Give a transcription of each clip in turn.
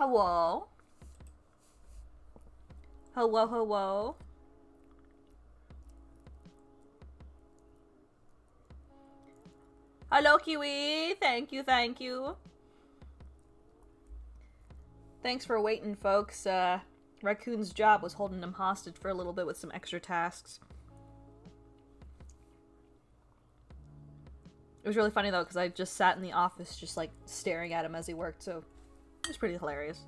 Hello? Hello, hello? Hello, Kiwi! Thank you, thank you. Thanks for waiting, folks. Raccoon's job was holding him hostage for a little bit with some extra tasks. It was really funny, though, because I just sat in the office just, like, staring at him as he worked, so it was pretty hilarious.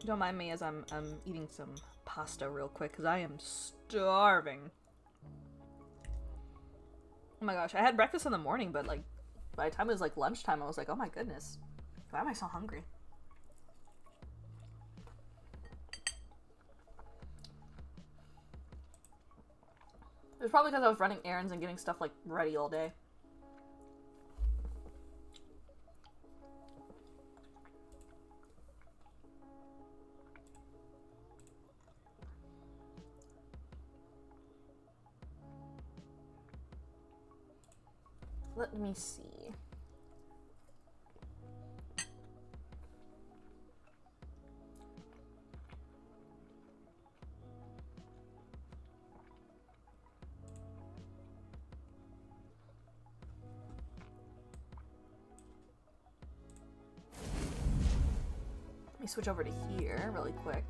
Don't mind me as I'm eating some pasta real quick, because I am starving. Oh my gosh, I had breakfast in the morning, but, like, by the time it was, like, lunchtime, I was like, oh my goodness. Why am I so hungry? It was probably because I was running errands and getting stuff, like, ready all day. Let me see. Let me switch over to here really quick,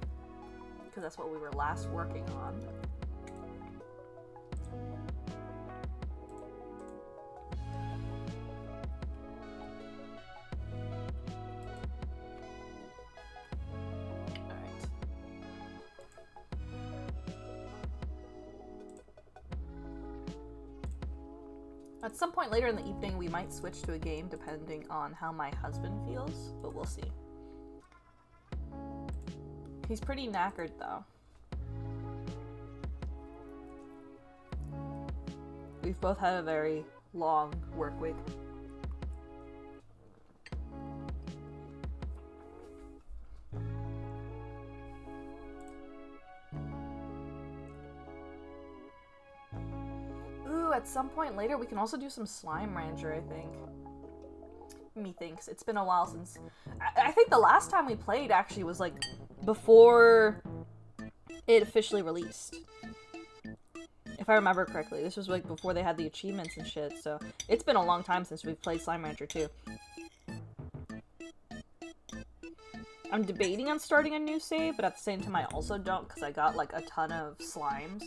because that's what we were last working on. At some point later in the evening, we might switch to a game depending on how my husband feels, but we'll see. He's pretty knackered, though. We've both had a very long work week. At some point later, we can also do some Slime Rancher, I think. Methinks. It's been a while since... I think the last time we played, actually, was, like, before it officially released. If I remember correctly. This was, like, before they had the achievements and shit, so... It's been a long time since we've played Slime Rancher, too. I'm debating on starting a new save, but at the same time, I also don't, because I got, like, a ton of slimes.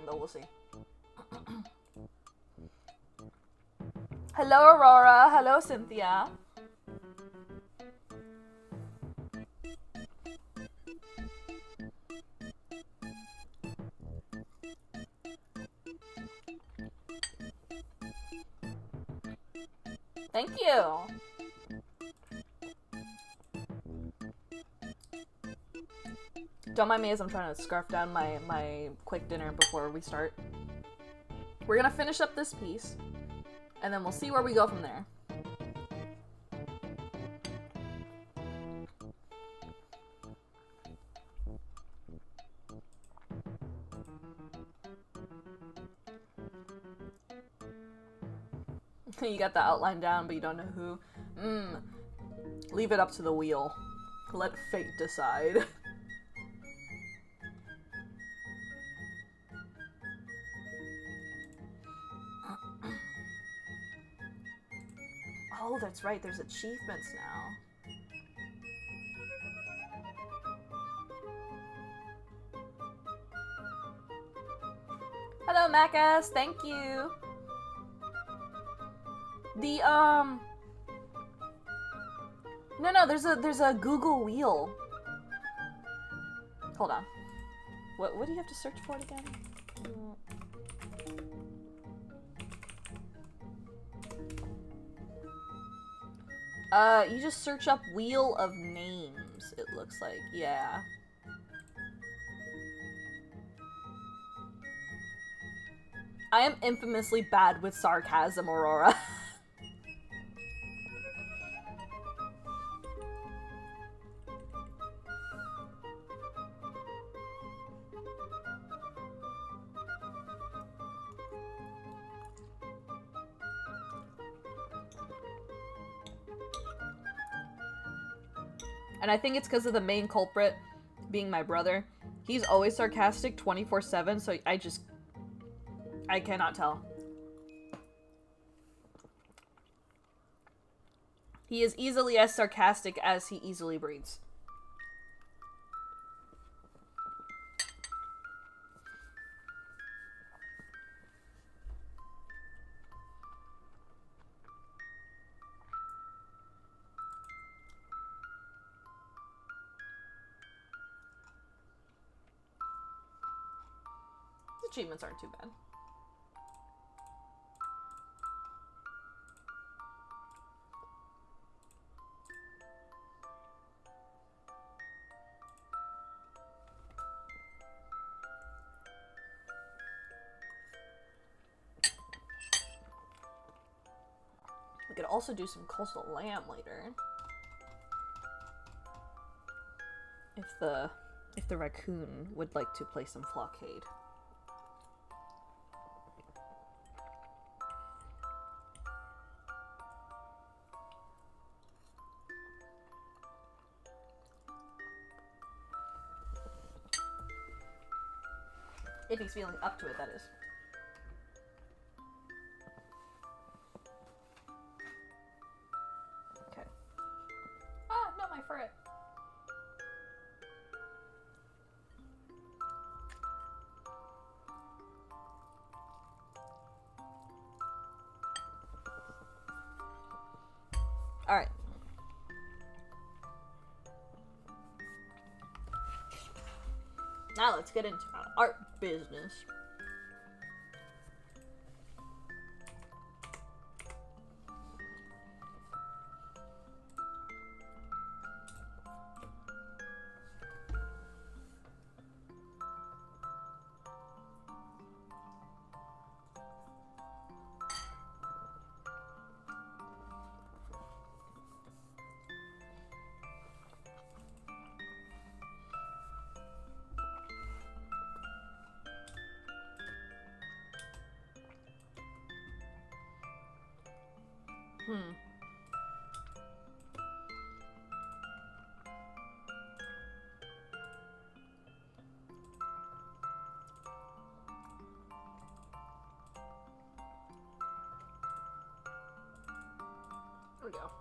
But we'll see. Hello, Aurora. Hello, Cynthia. Thank you. Don't mind me as I'm trying to scarf down my quick dinner before we start. We're gonna finish up this piece, and then we'll see where we go from there. You got the outline down, but you don't know who. Leave it up to the wheel. Let fate decide. Oh, that's right, there's achievements now. Hello, Macas, thank you. The, No, there's a Google wheel. Hold on. What do you have to search for it again? You just search up Wheel of Names, it looks like. Yeah. I am infamously bad with sarcasm, Aurora. And I think it's because of the main culprit being my brother. He's always sarcastic 24/7, so I cannot tell. He is easily as sarcastic as he easily breathes. Achievements aren't too bad. We could also do some coastal lamb later. If the raccoon would like to play some flockade. If he's feeling up to it, that is. Okay. Ah, no, my ferret. All right. Now let's get into our art business. There we go.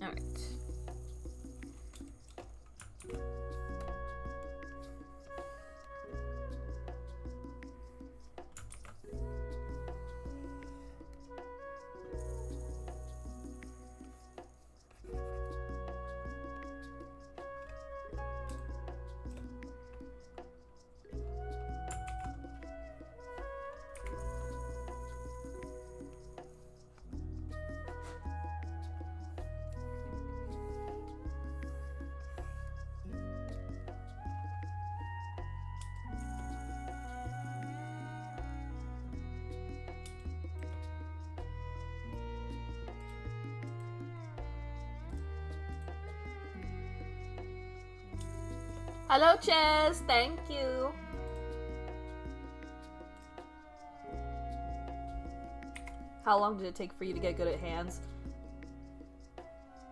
All right. Hello, Chess. Thank you. How long did it take for you to get good at hands?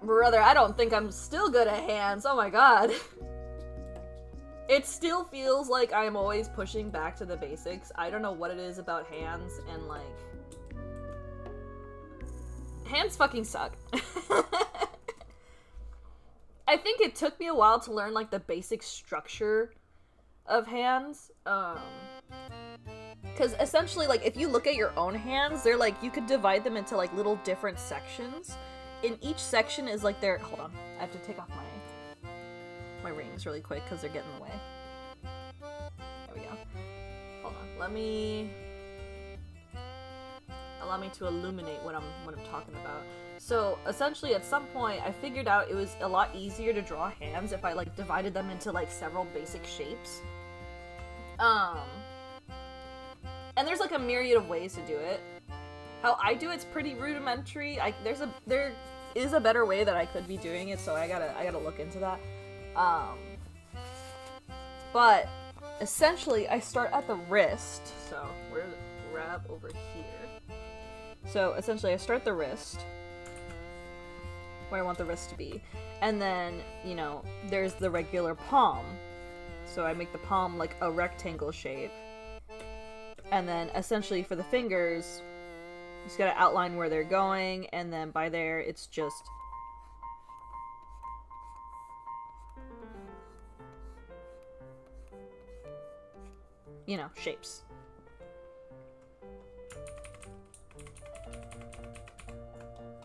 Brother, I don't think I'm still good at hands. Oh my god. It still feels like I'm always pushing back to the basics. I don't know what it is about hands and like... Hands fucking suck. I think it took me a while to learn like the basic structure of hands. Because essentially, like, if you look at your own hands, they're like, you could divide them into like little different sections. In each section is like their... Hold on, I have to take off my rings really quick because they're getting in the way. There we go. Hold on, allow me to illuminate what I'm talking about. So essentially, at some point, I figured out it was a lot easier to draw hands if I like divided them into like several basic shapes. And there's like a myriad of ways to do it. How I do it's pretty rudimentary. There is a better way that I could be doing it, so I gotta look into that. But essentially, I start at the wrist. So we're grab over here. So essentially, I start the wrist where I want the wrist to be, and then you know there's the regular palm. So I make the palm like a rectangle shape, and then essentially for the fingers, you just gotta outline where they're going, and then by there it's just shapes.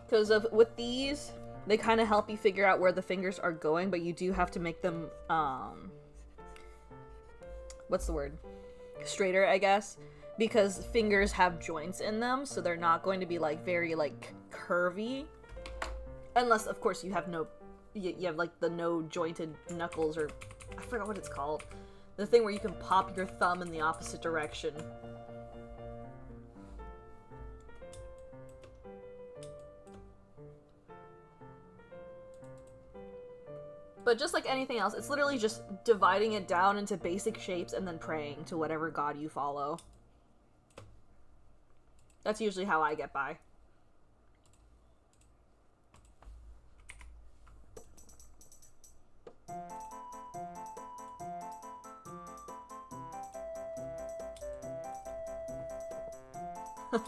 Because with these, they kind of help you figure out where the fingers are going, but you do have to make them, what's the word? Straighter, I guess. Because fingers have joints in them, so they're not going to be, like, very, like, curvy. Unless, of course, you have like, the no jointed knuckles, or, I forgot what it's called. The thing where you can pop your thumb in the opposite direction. But just like anything else, it's literally just dividing it down into basic shapes and then praying to whatever god you follow. That's usually how I get by.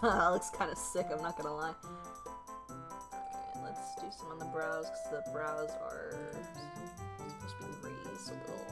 That looks kind of sick, I'm not gonna lie. Alright, let's do some on the brows, because the brows are supposed to be raised a little.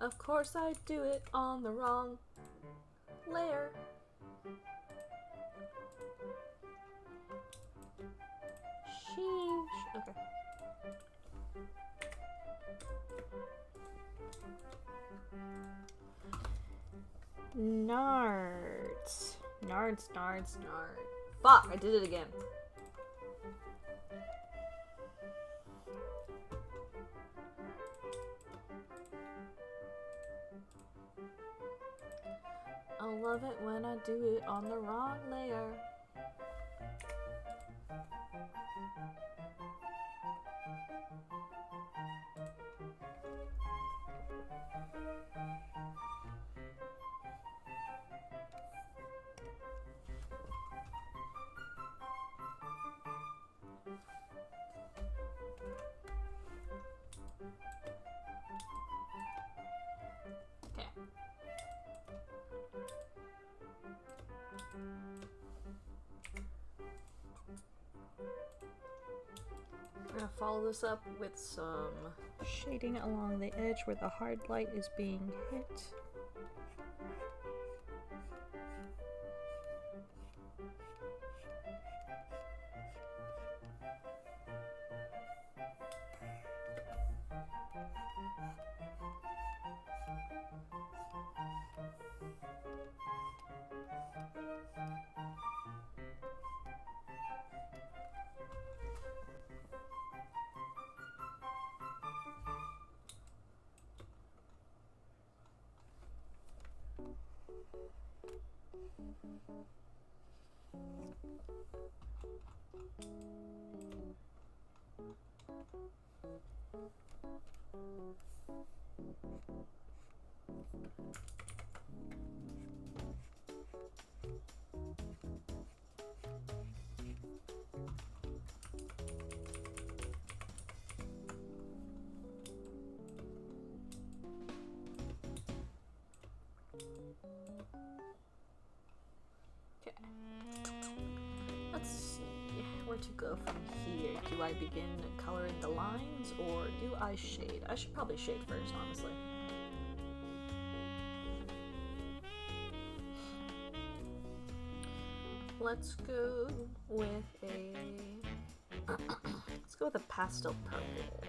Of course I do it on the wrong layer. Sheesh. Okay. Nards. Nards. Fuck, I did it again. I love it when I do it on the wrong layer. We're gonna follow this up with some Shading along the edge where the hard light is being hit. Let's see where to go from here. Do I begin coloring the lines or do I shade? I should probably shade first, honestly. Let's go with a let's go with a pastel purple.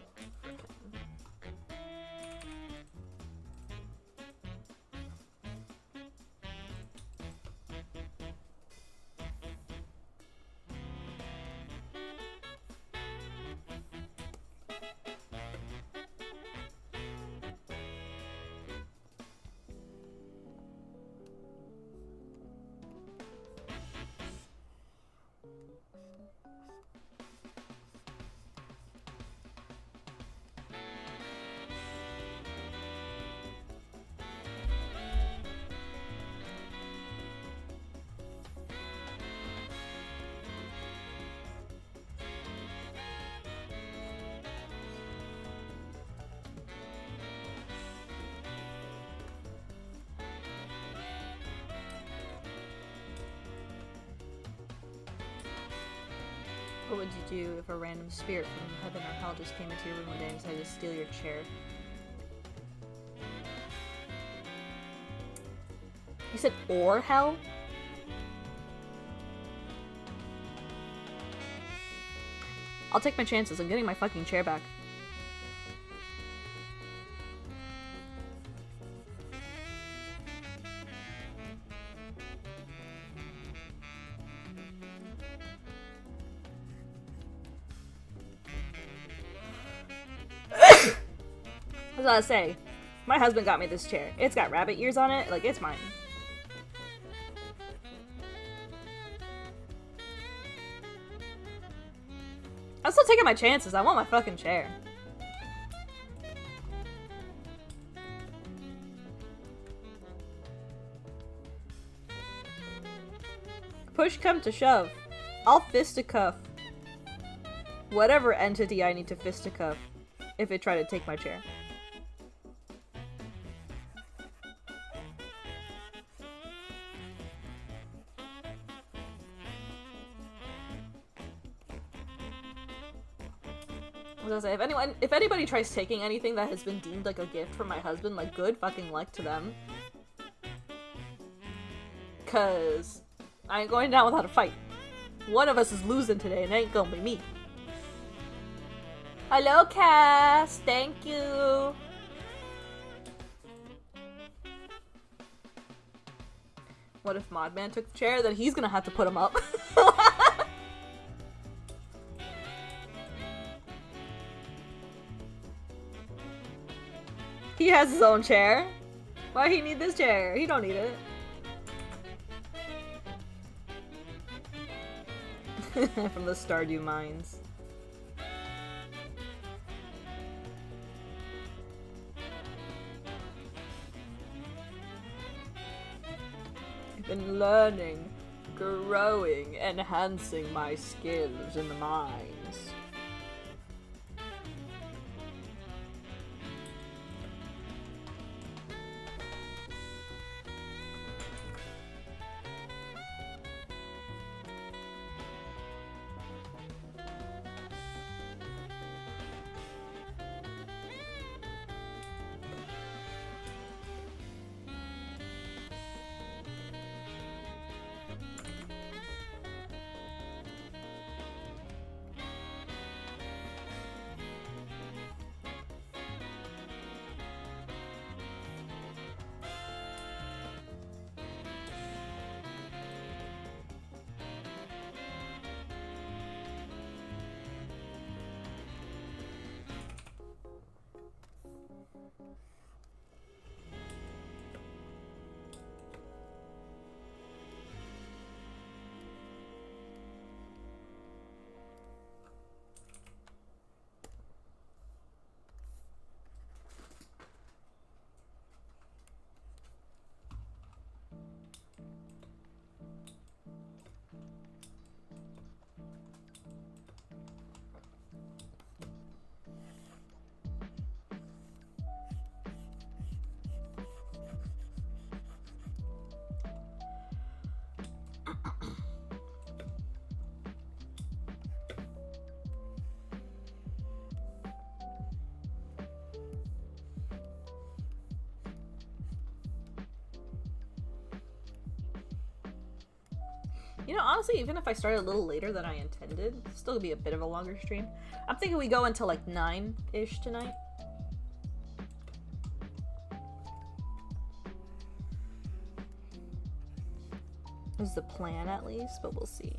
What would you do if a random spirit from heaven or hell just came into your room one day and decided to steal your chair? You said or hell? I'll take my chances. I'm getting my fucking chair back. What was I say? My husband got me this chair. It's got rabbit ears on it. Like, it's mine. I'm still taking my chances. I want my fucking chair. Push come to shove. I'll fisticuff whatever entity I need to fisticuff if it tried to take my chair. Say, if anybody tries taking anything that has been deemed like a gift from my husband, like, good fucking luck to them. Cause I ain't going down without a fight. One of us is losing today and it ain't gonna be me. Hello, Cass. Thank you. What if Modman took the chair? Then he's gonna have to put him up. He has his own chair. Why he need this chair? He don't need it. From the Stardew Mines. I've been learning, growing, enhancing my skills in the mines. You know, honestly, even if I started a little later than I intended, it's still gonna be a bit of a longer stream. I'm thinking we go until like 9-ish tonight. Is the plan at least, but we'll see.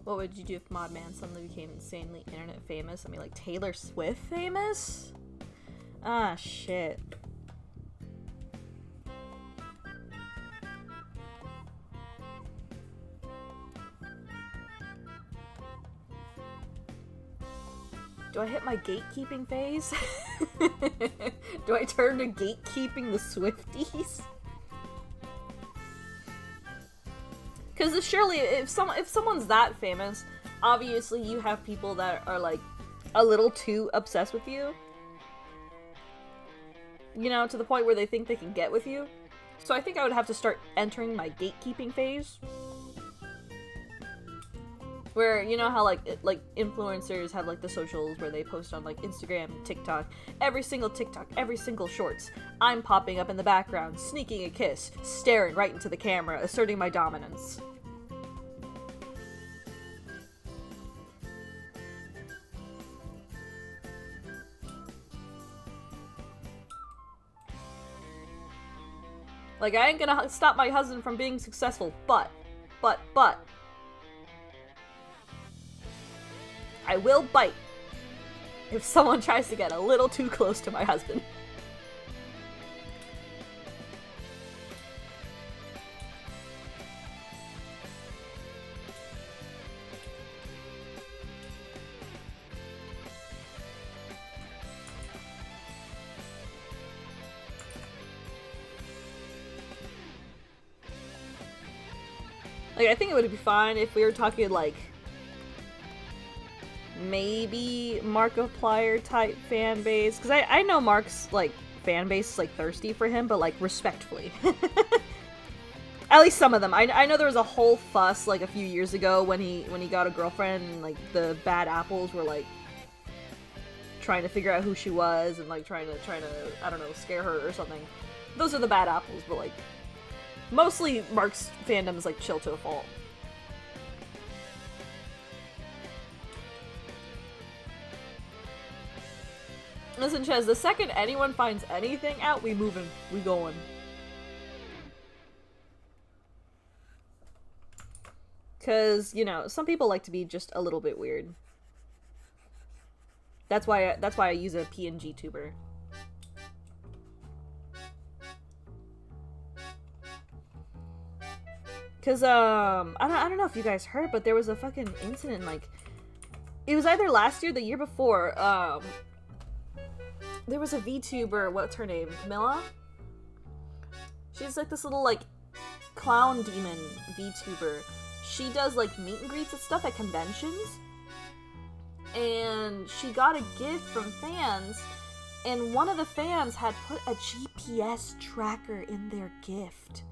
What would you do if Modman suddenly became insanely internet famous? I mean, like Taylor Swift famous? Ah, shit. Do I hit my gatekeeping phase? Do I turn to gatekeeping the Swifties? Because surely, if someone's that famous, obviously you have people that are like a little too obsessed with you. You know, to the point where they think they can get with you. So I think I would have to start entering my gatekeeping phase. Where, you know how like influencers have like the socials where they post on like Instagram, TikTok, every single TikTok, every single shorts. I'm popping up in the background, sneaking a kiss, staring right into the camera, asserting my dominance. Like, I ain't gonna stop my husband from being successful, but, I will bite. if someone tries to get a little too close to my husband. Like, I think it would be fine if we were talking, like, maybe Markiplier type fan base. Because I know Mark's, like, fan base is, like, thirsty for him, but, like, respectfully. At least some of them. I know there was a whole fuss, like, a few years ago when he got a girlfriend, and, like, the bad apples were, like, trying to figure out who she was, and, like, trying to, I don't know, scare her or something. Those are the bad apples, but, like, mostly Mark's fandom is, like, chill to a fault. Listen, Ches, the second anyone finds anything out, we moving. We going. Cause, you know, some people like to be just a little bit weird. That's why I use a PNG tuber. Cause I don't know if you guys heard, but there was a fucking incident, like, it was either last year or the year before. There was a VTuber, what's her name? Camilla? She's like this little, like, clown demon VTuber. She does, like, meet and greets and stuff at conventions. And she got a gift from fans, and one of the fans had put a GPS tracker in their gift.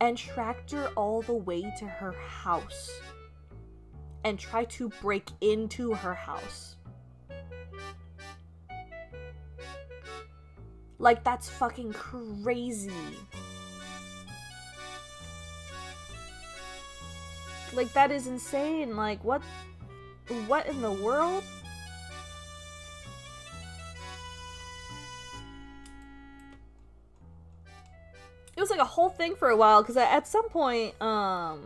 And tracked her all the way to her house. And tried to break into her house. Like, that's fucking crazy. Like, that is insane. Like, what in the world? It was like a whole thing for a while, because at some point, I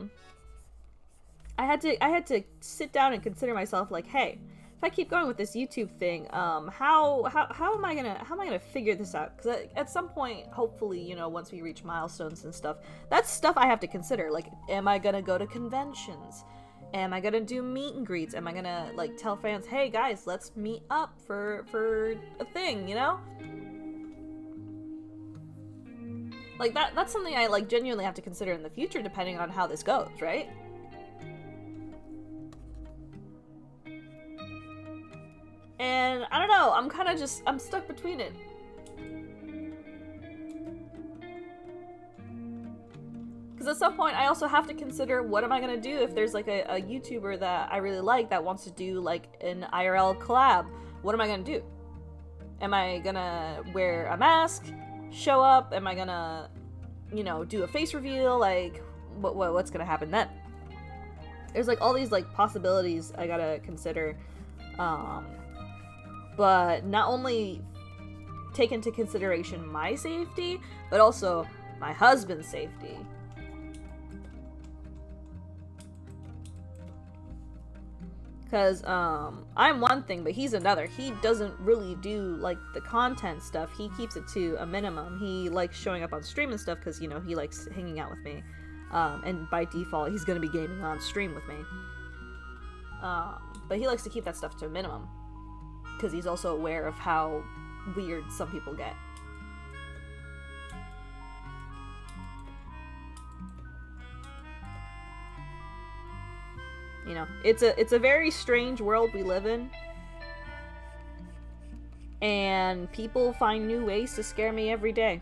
had to sit down and consider myself, like, hey, if I keep going with this YouTube thing, how am I gonna figure this out? Because at some point, hopefully, you know, once we reach milestones and stuff, that's stuff I have to consider. Like, am I gonna go to conventions? Am I gonna do meet and greets? Am I gonna, like, tell fans, hey guys, let's meet up for a thing, you know? Like, that's something I, like, genuinely have to consider in the future, depending on how this goes, right? And, I don't know, I'm kind of just, I'm stuck between it. Because at some point, I also have to consider, what am I going to do if there's, like, a YouTuber that I really like that wants to do, like, an IRL collab? What am I going to do? Am I going to wear a mask? Show up? Am I going to, you know, do a face reveal? Like, what's going to happen then? There's, like, all these, like, possibilities I gotta consider. But not only take into consideration my safety, but also my husband's safety. Because, I'm one thing, but he's another. He doesn't really do, like, the content stuff. He keeps it to a minimum. He likes showing up on stream and stuff because, you know, he likes hanging out with me. And by default, he's going to be gaming on stream with me. But he likes to keep that stuff to a minimum. Because he's also aware of how weird some people get. You know, it's a very strange world we live in. And people find new ways to scare me every day.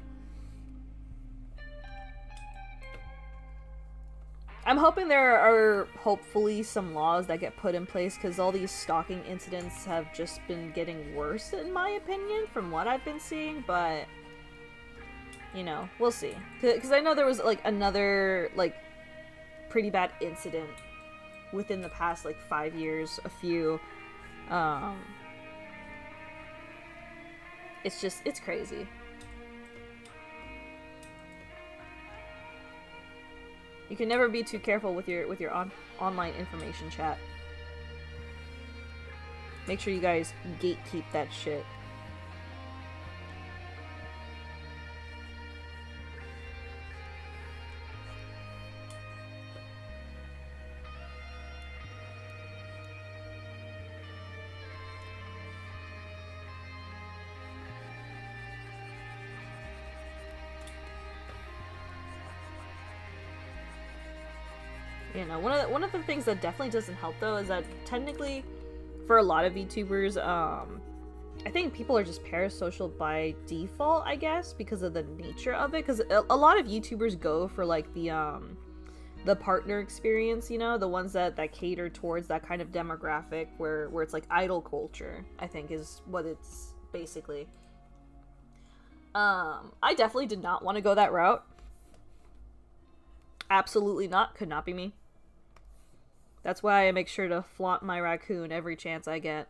I'm hoping there are hopefully some laws that get put in place, because all these stalking incidents have just been getting worse, in my opinion, from what I've been seeing, but, you know, we'll see. Because I know there was, like, another, like, pretty bad incident within the past, like, 5 years, a few. It's just, it's crazy. You can never be too careful with your online information chat. Make sure you guys gatekeep that shit. You know, one of the things that definitely doesn't help though is that technically, for a lot of VTubers, I think people are just parasocial by default, I guess, because of the nature of it. Because a lot of YouTubers go for like the partner experience, you know, the ones that cater towards that kind of demographic where it's like idol culture, I think is what it's basically. I definitely did not want to go that route. Absolutely not. Could not be me. That's why I make sure to flaunt my raccoon every chance I get.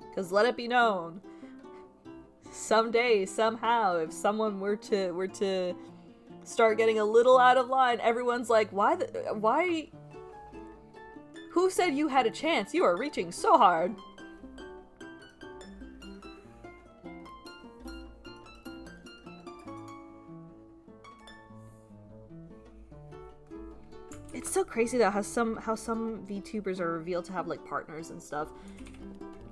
Because let it be known, someday, somehow, if someone were to start getting a little out of line, everyone's like, why? Who said you had a chance? You are reaching so hard. It's so crazy though how some VTubers are revealed to have like partners and stuff,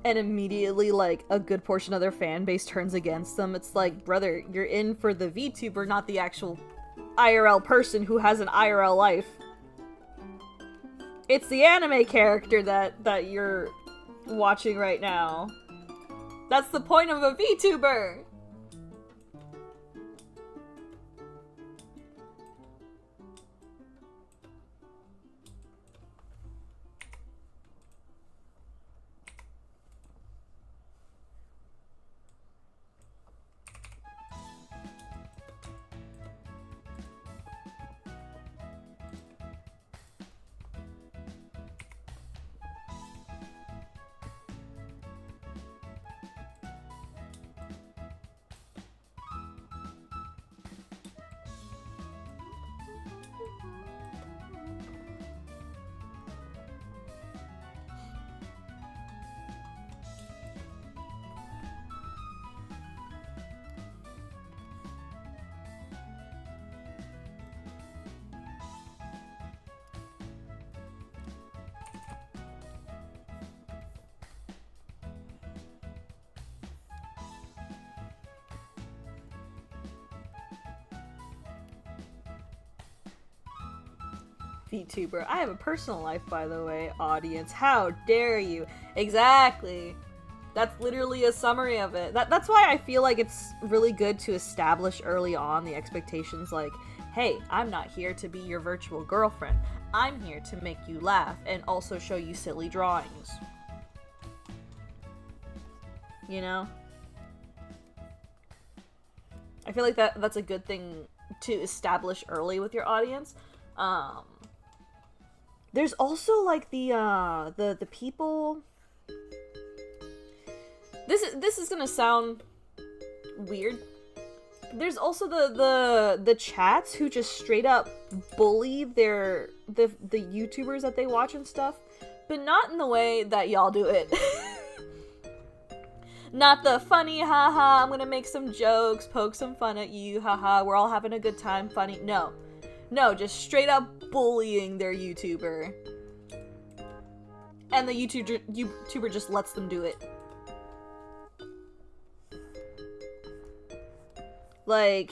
and immediately like a good portion of their fan base turns against them. It's like, brother, you're in for the VTuber, not the actual IRL person who has an IRL life. It's the anime character that you're watching right now. That's the point of a VTuber. VTuber. I have a personal life, by the way, audience. How dare you? Exactly. That's literally a summary of it. That's why I feel like it's really good to establish early on the expectations, like, hey, I'm not here to be your virtual girlfriend. I'm here to make you laugh and also show you silly drawings. You know? I feel like that's a good thing to establish early with your audience. There's also like the people. This is gonna sound weird. There's also the chats who just straight up bully the YouTubers that they watch and stuff, but not in the way that y'all do it. Not the funny, haha, I'm gonna make some jokes, poke some fun at you, haha, we're all having a good time, funny. No, just straight up bullying their YouTuber. And the YouTuber just lets them do it. Like,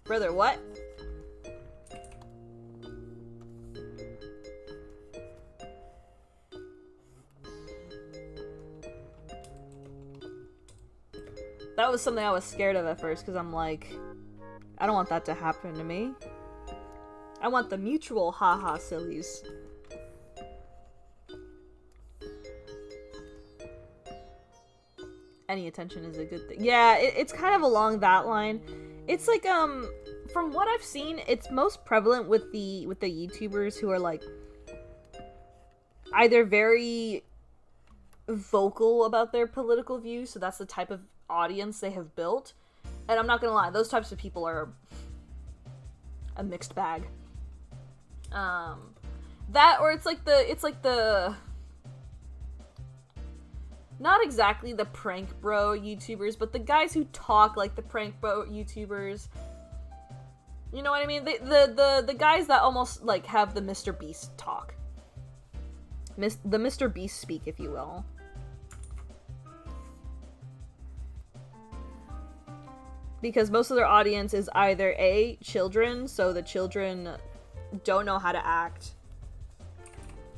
brother, what? That was something I was scared of at first, because I'm like, I don't want that to happen to me. I want the mutual haha sillies. Any attention is a good thing. Yeah, it's kind of along that line. It's like, from what I've seen, it's most prevalent with the YouTubers who are like either very vocal about their political views, so that's the type of audience they have built, And I'm not gonna lie, those types of people are a mixed bag. That, or it's like the not exactly the prank bro YouTubers, but the guys who talk like the prank bro YouTubers. You know what I mean? The guys that almost like have the Mr. Beast talk. The Mr. Beast speak, if you will. Because most of their audience is either A, children, so the children don't know how to act,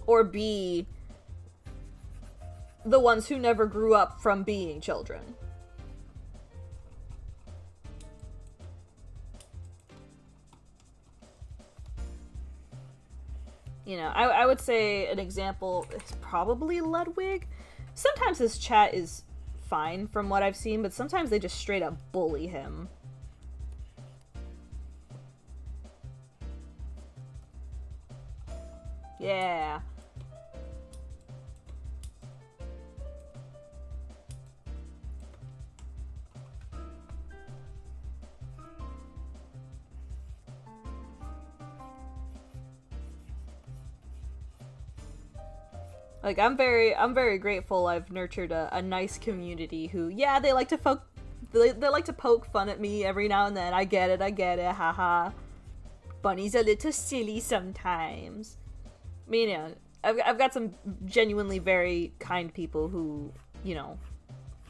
or B, the ones who never grew up from being children. You know, I would say an example is probably Ludwig. Sometimes his chat is fine from what I've seen, but sometimes they just straight up bully him. Yeah. Like, I'm very grateful I've nurtured a nice community who, yeah, they like to poke fun at me every now and then. I get it, haha. Bunny's a little silly sometimes. I mean, yeah, I've got some genuinely very kind people who, you know,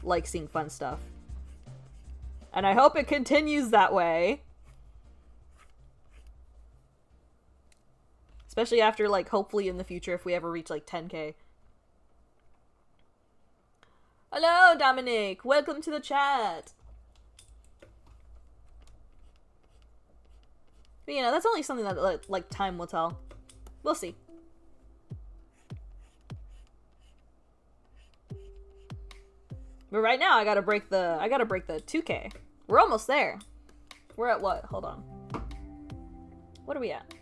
like seeing fun stuff. And I hope it continues that way. Especially after, like, hopefully in the future if we ever reach, like, 10K. Hello, Dominic! Welcome to the chat! But, you know, that's only something that, like, time will tell. We'll see. But right now, I gotta break the 2K. We're almost there. We're at what? Hold on. What are we at?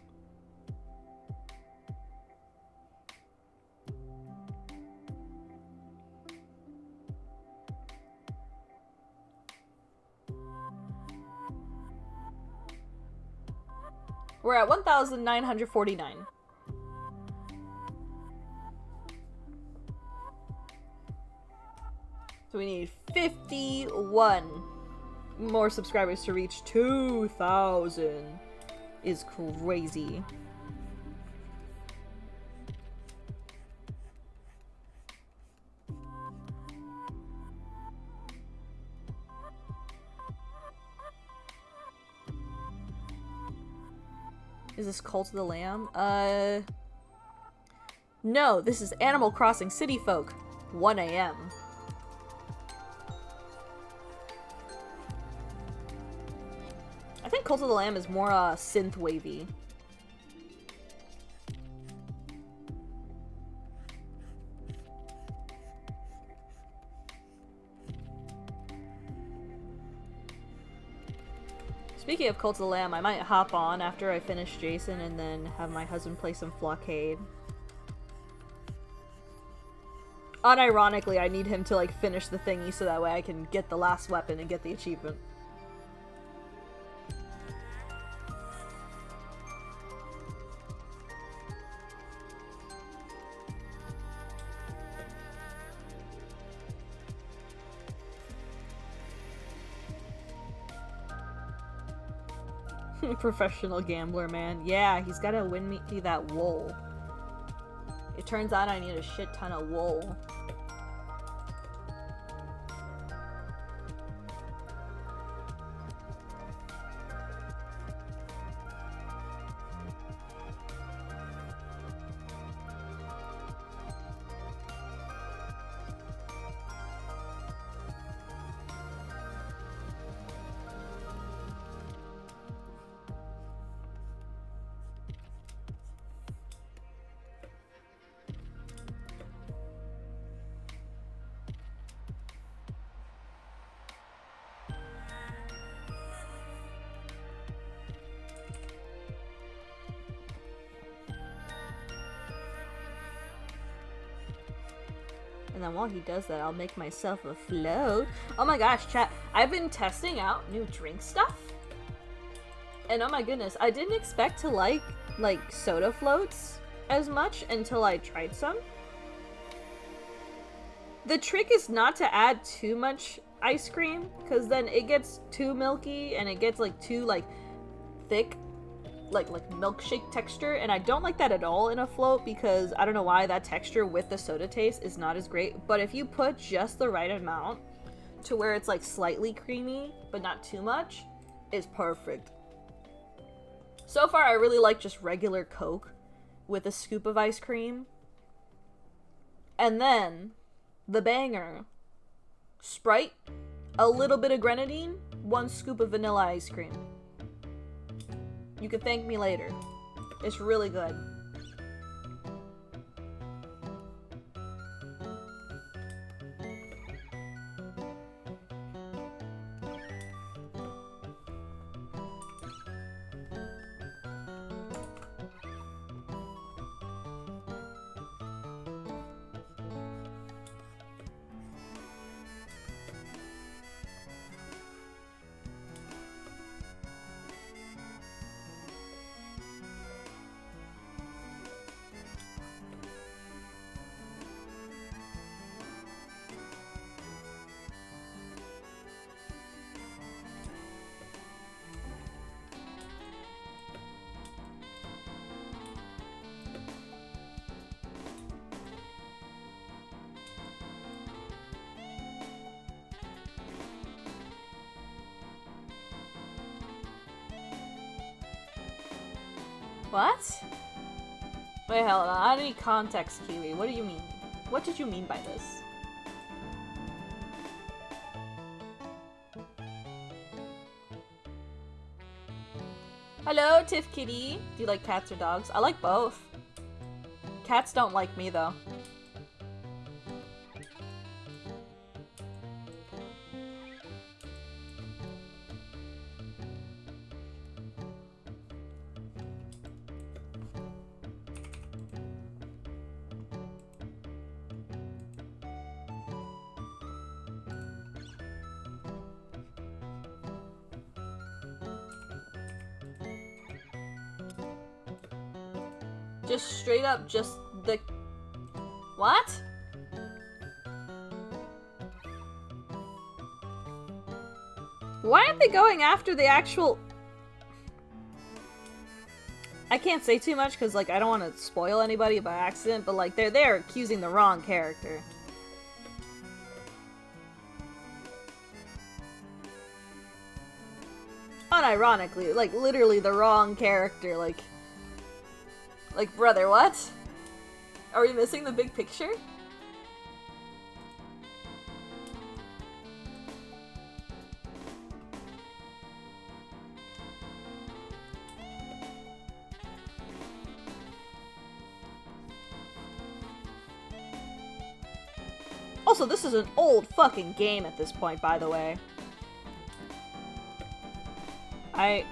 We're at 1,949. So we need 51 more subscribers to reach 2,000. Is crazy. Is this Cult of the Lamb? No, this is Animal Crossing City Folk. 1 AM. I think Cult of the Lamb is more, synth-wavy. Speaking of Cult of the Lamb, I might hop on after I finish Jason and then have my husband play some Flockade. Unironically, I need him to, like, finish the thingy so that way I can get the last weapon and get the achievement. Professional gambler, man. Yeah, he's gotta win me that wool. It turns out I need a shit ton of wool. And then while he does that, I'll make myself a float. Oh my gosh, chat. I've been testing out new drink stuff. And oh my goodness, I didn't expect to like soda floats as much until I tried some. The trick is not to add too much ice cream, because then it gets too milky and it gets like too like thick, like milkshake texture, and I don't like that at all in a float, because I don't know why that texture with the soda taste is not as great. But if you put just the right amount to where it's like slightly creamy but not too much, it's perfect. So far I really like just regular Coke with a scoop of ice cream, and then the banger, Sprite, a little bit of grenadine, 1 scoop of vanilla ice cream. You can thank me later. It's really good. What? Wait, hold on. I need context, Kiwi. What do you mean? What did you mean by this? Hello, Tiff Kitty. Do you like cats or dogs? I like both. Cats don't like me, though. Just straight up, just the... What? Why aren't they going after the actual... I can't say too much because, like, I don't want to spoil anybody by accident, but, like, they're accusing the wrong character. Unironically, like, literally the wrong character, like, brother, what? Are we missing the big picture? Also, this is an old fucking game at this point, by the way. I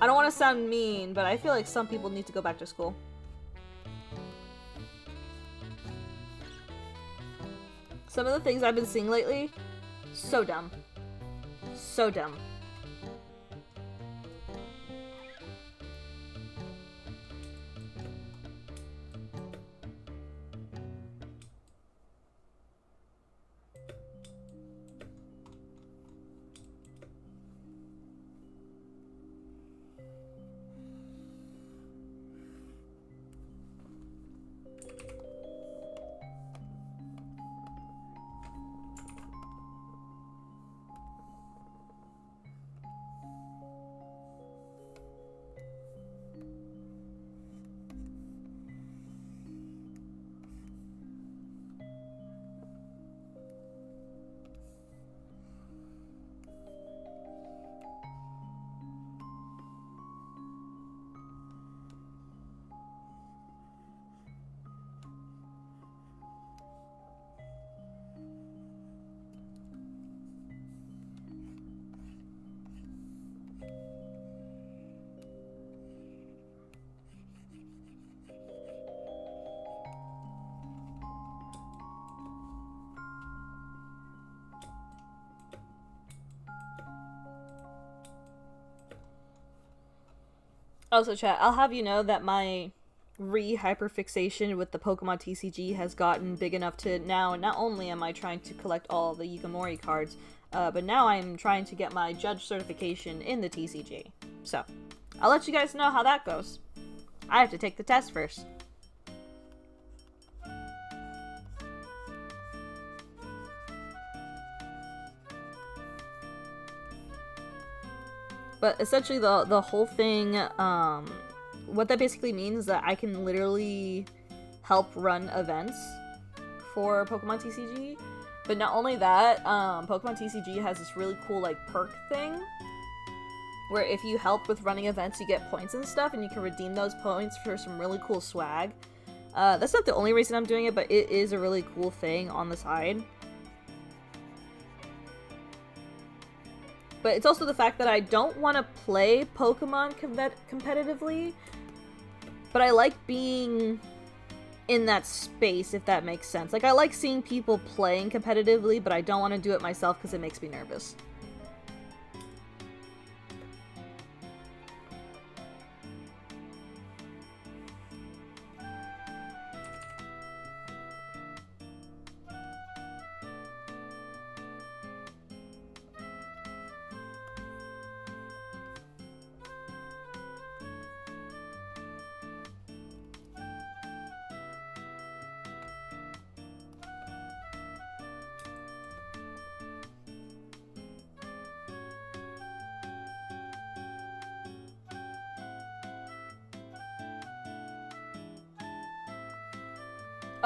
don't want to sound mean, but I feel like some people need to go back to school. Some of the things I've been seeing lately, so dumb. So dumb. Also, chat, I'll have you know that my hyperfixation with the Pokemon TCG has gotten big enough to now, not only am I trying to collect all the Yukamori cards, but now I'm trying to get my judge certification in the TCG. So, I'll let you guys know how that goes. I have to take the test first. But essentially the whole thing, what that basically means is that I can literally help run events for Pokemon TCG. But not only that, Pokemon TCG has this really cool like perk thing where if you help with running events, you get points and stuff, and you can redeem those points for some really cool swag. That's not the only reason I'm doing it, but it is a really cool thing on the side. But it's also the fact that I don't want to play Pokemon competitively, but I like being in that space, if that makes sense. Like, I like seeing people playing competitively, but I don't want to do it myself because it makes me nervous.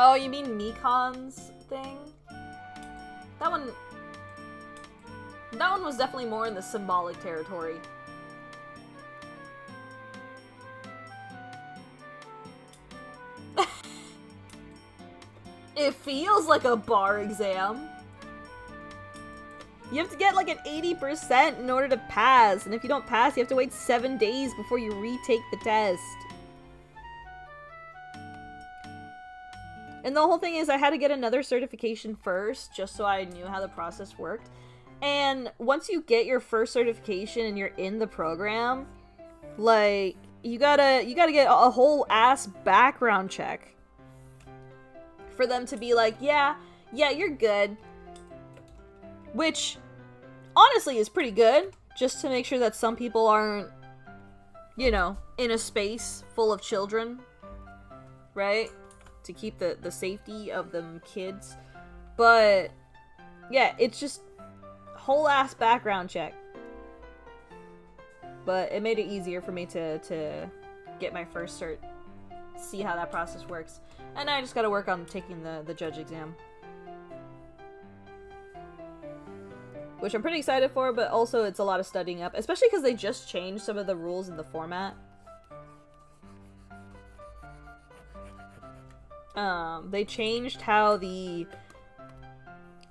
Oh, you mean Mikon's thing? That one was definitely more in the symbolic territory. It feels like a bar exam. You have to get like an 80% in order to pass, and if you don't pass, you have to wait 7 days before you retake the test. And the whole thing is I had to get another certification first, just so I knew how the process worked. And once you get your first certification and you're in the program, like, you gotta get a whole ass background check for them to be like, yeah, you're good. Which, honestly, is pretty good, just to make sure that some people aren't, you know, in a space full of children, right? To keep the safety of them kids. But yeah, it's just whole ass background check. But it made it easier for me to get my first cert, see how that process works. And I just gotta work on taking the judge exam, which I'm pretty excited for, but also it's a lot of studying up, especially because they just changed some of the rules in the format. They changed how the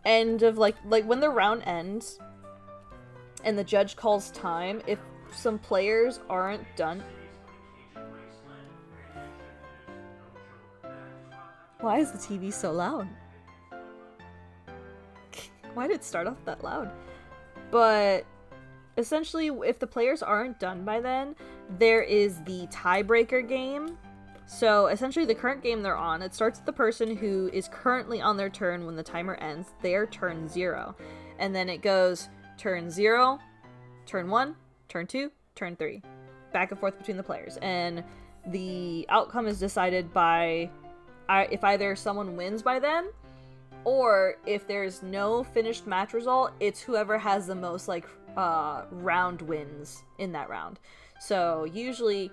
end of, like when the round ends and the judge calls time, if some players aren't done... Why is the TV so loud? Why did it start off that loud? But essentially, if the players aren't done by then, there is the tiebreaker game. So essentially the current game they're on, it starts with the person who is currently on their turn when the timer ends, their turn 0. And then it goes turn 0, turn 1, turn 2, turn 3. Back and forth between the players. And the outcome is decided by if either someone wins by then, or if there's no finished match result, it's whoever has the most, like, round wins in that round. So usually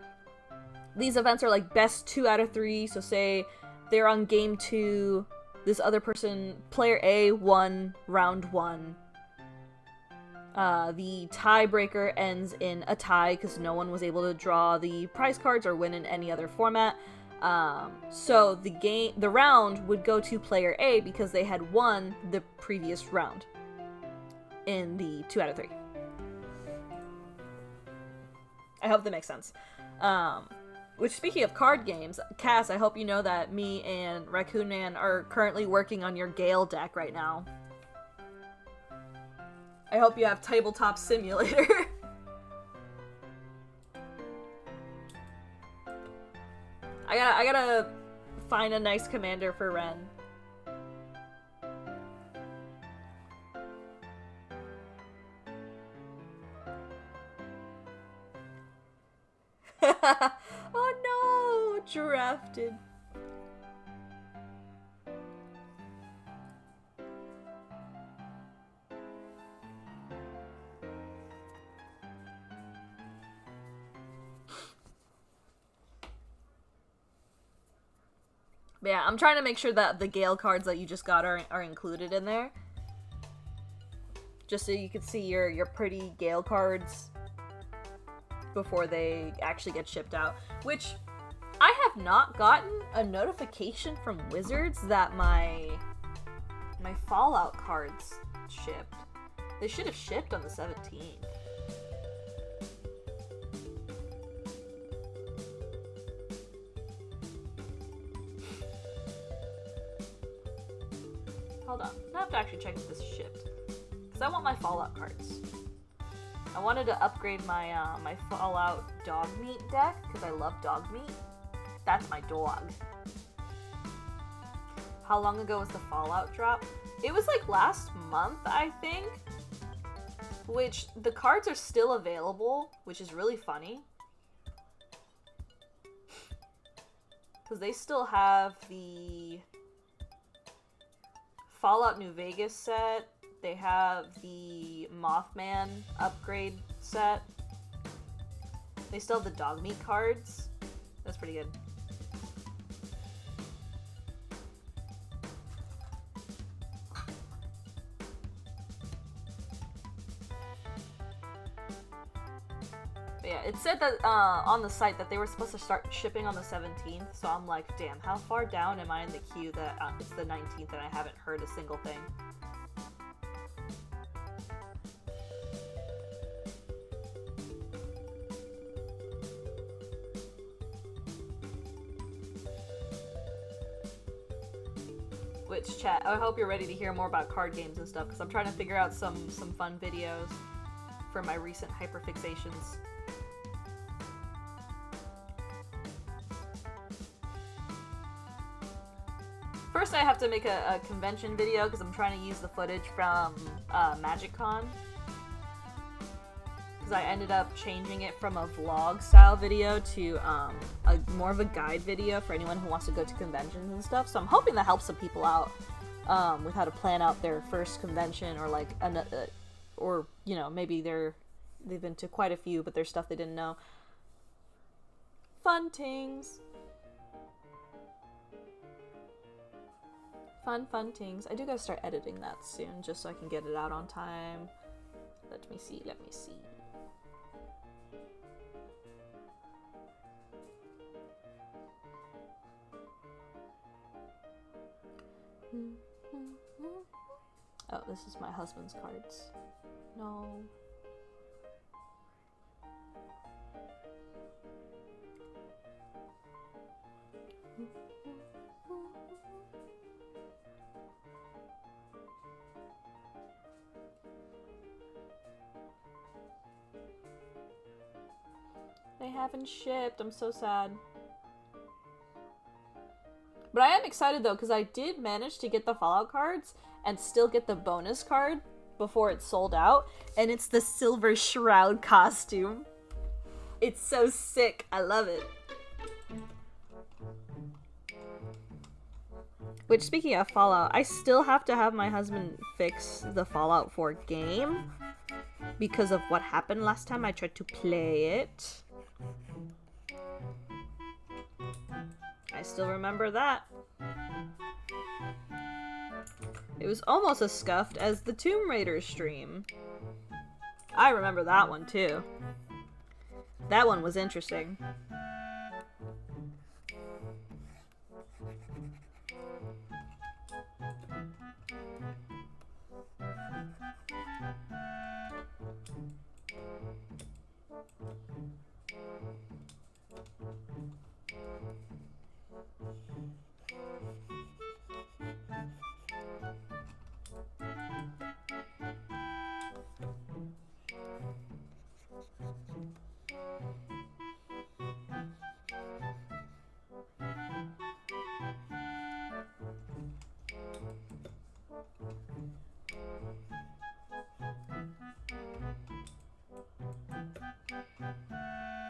these events are like best 2 out of 3. So say they're on game 2, this other person, player A, won round 1. The tiebreaker ends in a tie because no one was able to draw the prize cards or win in any other format. So the round would go to player A because they had won the previous round in the 2 out of 3. I hope that makes sense. Which, speaking of card games, Cass, I hope you know that me and Raccoon Man are currently working on your Gale deck right now. I hope you have Tabletop Simulator. I gotta find a nice commander for Ren. Oh no! Drafted. But yeah, I'm trying to make sure that the Gale cards that you just got are included in there. Just so you can see your pretty Gale cards before they actually get shipped out. Which, I have not gotten a notification from Wizards that my Fallout cards shipped. They should have shipped on the 17th. Hold on, I have to actually check if this shipped. Because I want my Fallout cards. I wanted to upgrade my my Fallout dog meat deck, because I love dog meat. That's my dog. How long ago was the Fallout drop? It was like last month, I think. Which, the cards are still available, which is really funny. Because they still have the Fallout New Vegas set. They have the Mothman upgrade set. They still have the dog meat cards. That's pretty good. But yeah, it said that on the site that they were supposed to start shipping on the 17th, so I'm like, damn, how far down am I in the queue that it's the 19th and I haven't heard a single thing? Which, chat, I hope you're ready to hear more about card games and stuff, because I'm trying to figure out some fun videos for my recent hyperfixations. First, I have to make a convention video because I'm trying to use the footage from MagicCon. Because I ended up changing it from a vlog style video to more of a guide video for anyone who wants to go to conventions and stuff. So I'm hoping that helps some people out with how to plan out their first convention, or like or you know, maybe they've been to quite a few, but there's stuff they didn't know. Fun things. Fun things. I do gotta start editing that soon, just so I can get it out on time. Let me see. Oh, this is my husband's cards. No. They haven't shipped. I'm so sad. But I am excited though, because I did manage to get the Fallout cards and still get the bonus card before it sold out. And it's the Silver Shroud costume. It's so sick. I love it. Which, speaking of Fallout, I still have to have my husband fix the Fallout 4 game because of what happened last time I tried to play it. I still remember that. It was almost as scuffed as the Tomb Raider stream. I remember that one too. That one was interesting.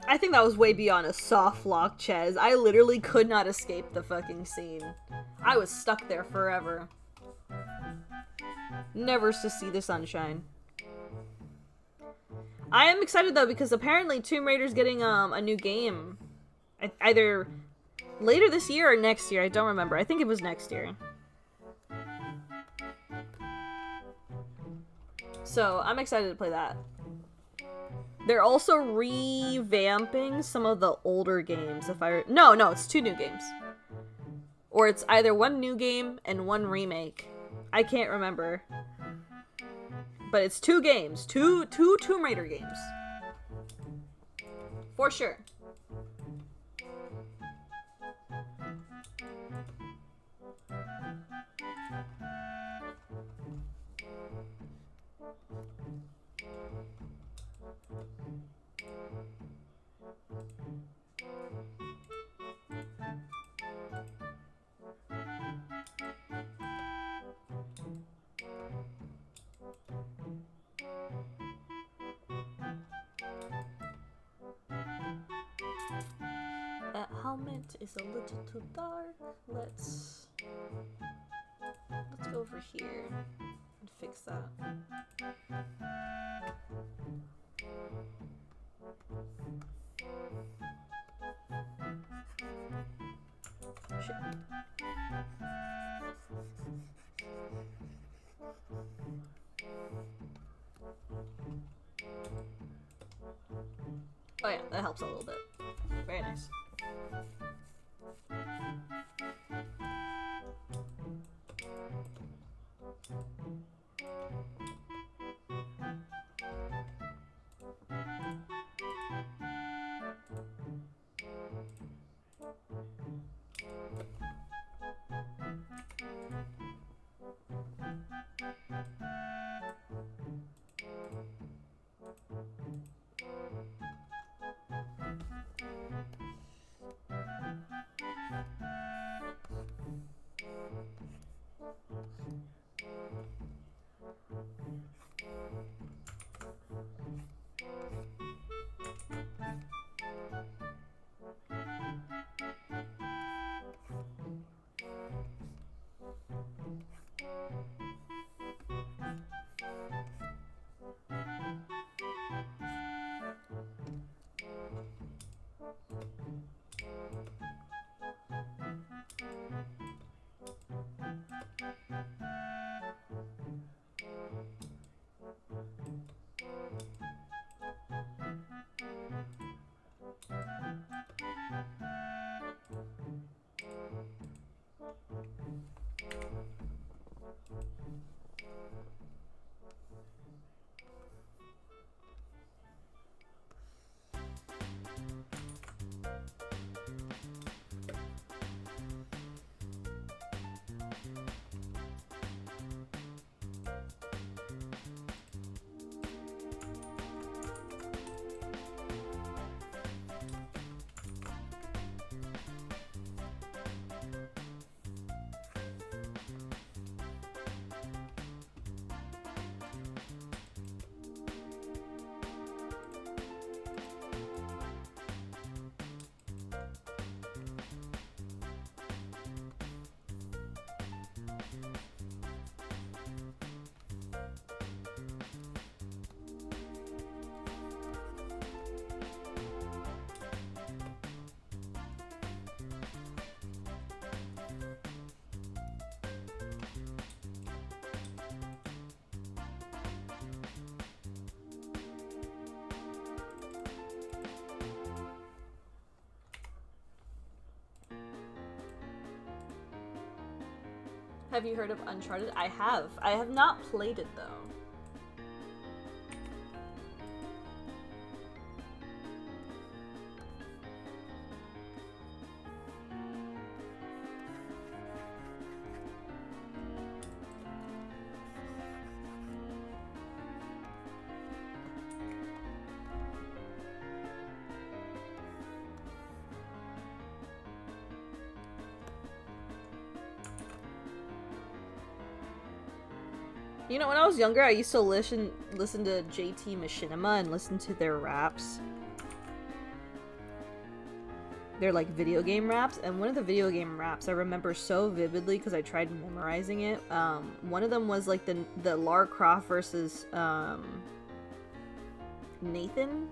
I think that was way beyond a soft lock, Ches. I literally could not escape the fucking scene. I was stuck there forever. Never to see the sunshine. I am excited though because apparently Tomb Raider's getting a new game. Either later this year or next year, I don't remember. I think it was next year. So, I'm excited to play that. They're also revamping some of the older games, if I... No, it's 2 new games. Or it's either 1 new game and 1 remake. I can't remember. But it's 2 games. Two Tomb Raider games. For sure. That helmet is a little too dark. Let's go over here and fix that. Shit. Oh yeah, that helps a little bit. Very nice. Have you heard of Uncharted? I have. I have not played it though. You know, when I was younger, I used to listen to JT Machinima and listen to their raps. They're like video game raps, and one of the video game raps I remember so vividly because I tried memorizing it. One of them was like the Lara Croft versus Nathan.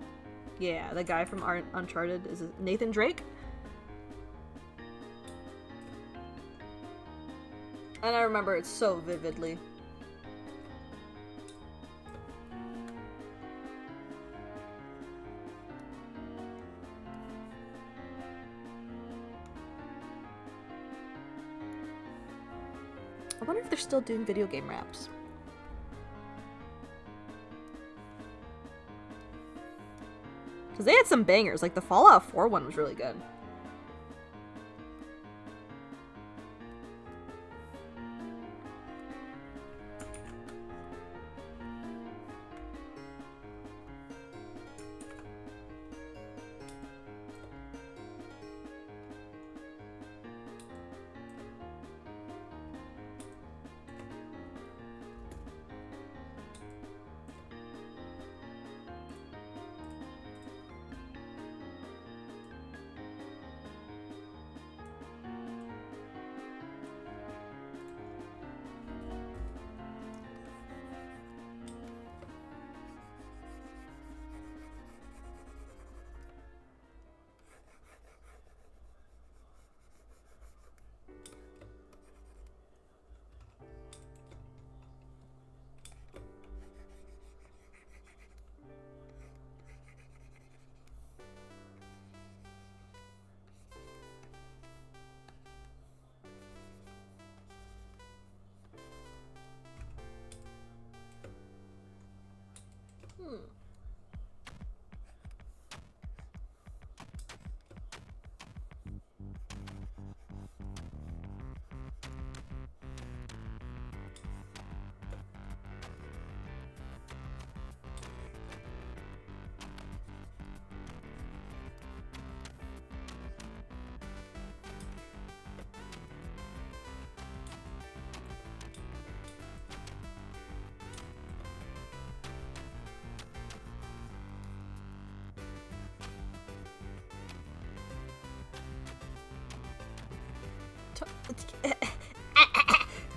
Yeah, the guy from Uncharted. Is it Nathan Drake? And I remember it so vividly. I wonder if they're still doing video game raps. Because they had some bangers, like the Fallout 4 one was really good.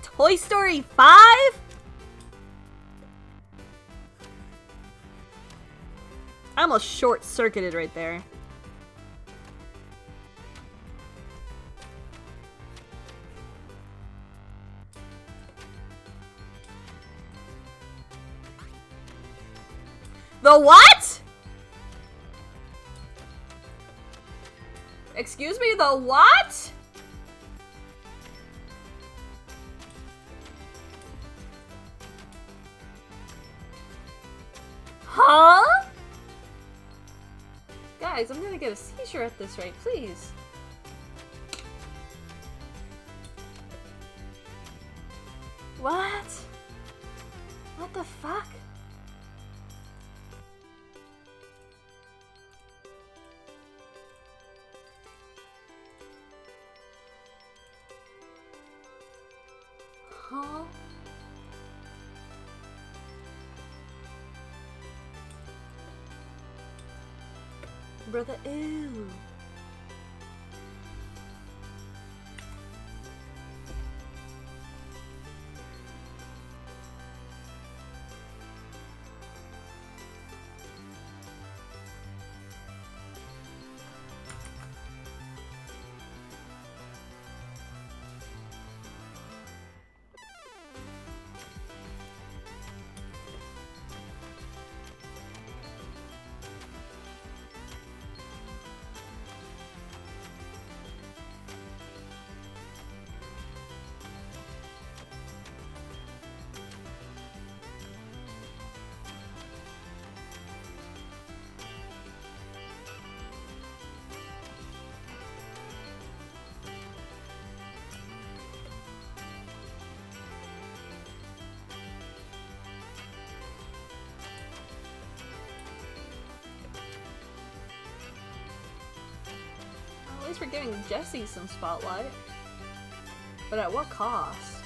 Toy Story 5? I almost short-circuited right there. The what? Excuse me, the what? Huh? Guys, I'm gonna get a seizure at this rate, please. What? What the fuck? Huh? Brother, ew. At least we're giving Jesse some spotlight. But at what cost?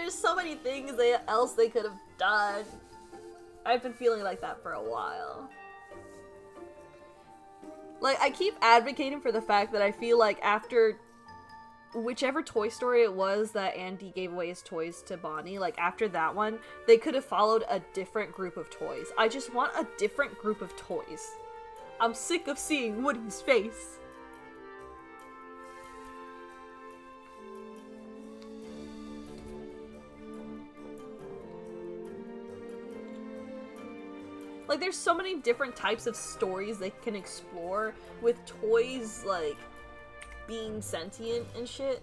there's so many things else they could have done. I've been feeling like that for a while. Like, I keep advocating for the fact that I feel like after whichever Toy Story it was that Andy gave away his toys to Bonnie, like, after that one, they could have followed a different group of toys. I just want a different group of toys. I'm sick of seeing Woody's face. Like, there's so many different types of stories they can explore with toys, like, being sentient and shit.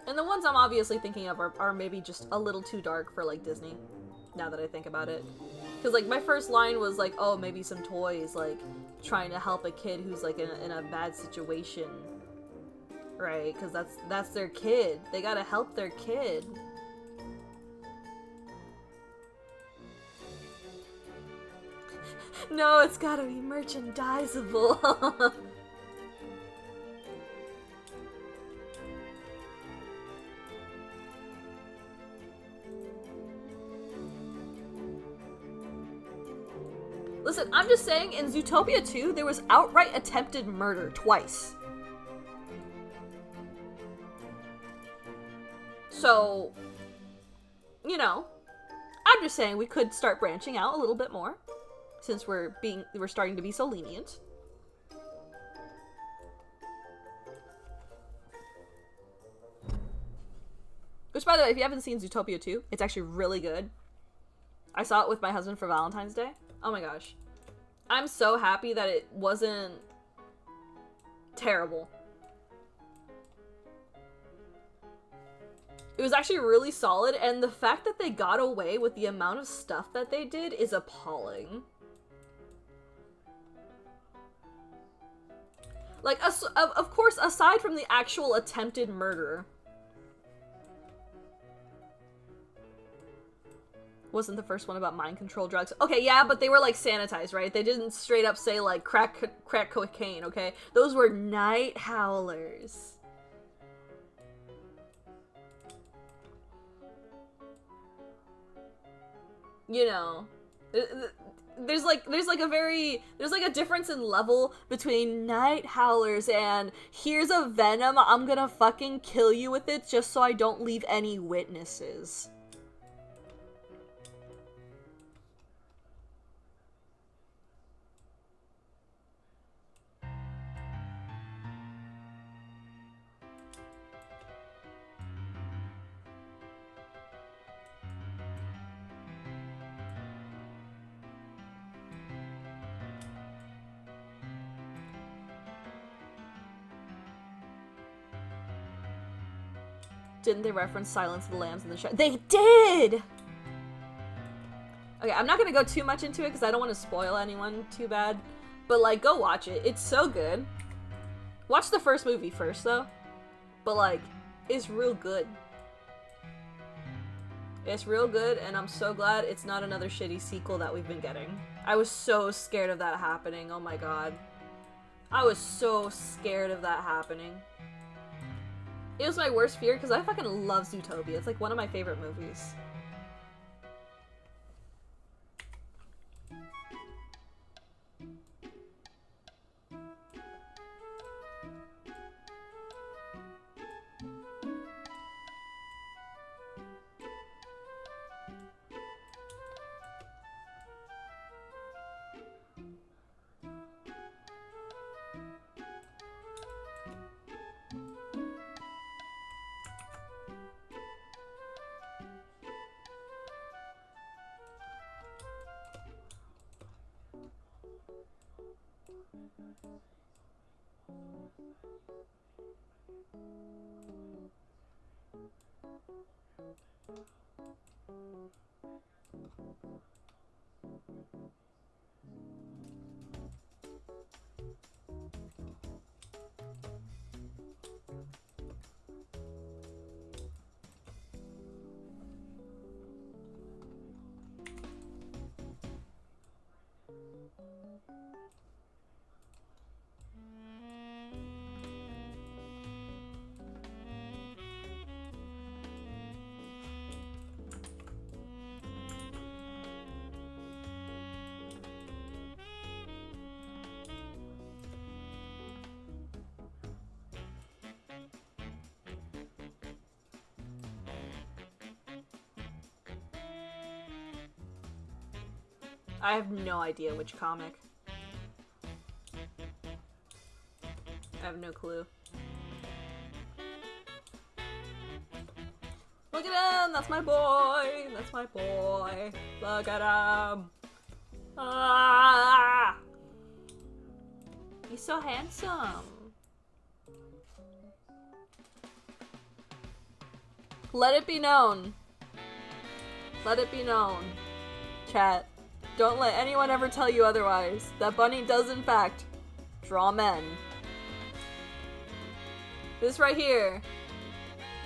And the ones I'm obviously thinking of are maybe just a little too dark for, like, Disney, now that I think about it. Because, like, my first line was, like, oh, maybe some toys, like, trying to help a kid who's, like, in a bad situation. Right, because that's their kid. They gotta help their kid. No, it's gotta be merchandisable. Listen, I'm just saying, in Zootopia 2, there was outright attempted murder twice. So, you know, I'm just saying we could start branching out a little bit more, since we're starting to be so lenient. Which, by the way, if you haven't seen Zootopia 2, it's actually really good. I saw it with my husband for Valentine's Day. Oh my gosh. I'm so happy that it wasn't terrible. It was actually really solid, and the fact that they got away with the amount of stuff that they did is appalling. Like, of course, aside from the actual attempted murder. Wasn't the first one about mind control drugs? Okay, yeah, but they were, like, sanitized, right? They didn't straight up say, like, crack cocaine, okay? Those were night howlers. You know, there's like a difference in level between night howlers and here's a venom, I'm gonna fucking kill you with it just so I don't leave any witnesses. Didn't they reference Silence of the Lambs in the show? They did! Okay, I'm not gonna go too much into it because I don't want to spoil anyone too bad. But, like, go watch it. It's so good. Watch the first movie first, though. But, like, it's real good. It's real good, and I'm so glad it's not another shitty sequel that we've been getting. I was so scared of that happening. Oh my god. I was so scared of that happening. It was my worst fear because I fucking love Zootopia. It's like one of my favorite movies. I have no idea which comic. I have no clue. Look at him! That's my boy! That's my boy! Look at him! Ah! He's so handsome! Let it be known. Let it be known. Chat. Don't let anyone ever tell you otherwise. That bunny does in fact draw men. This right here.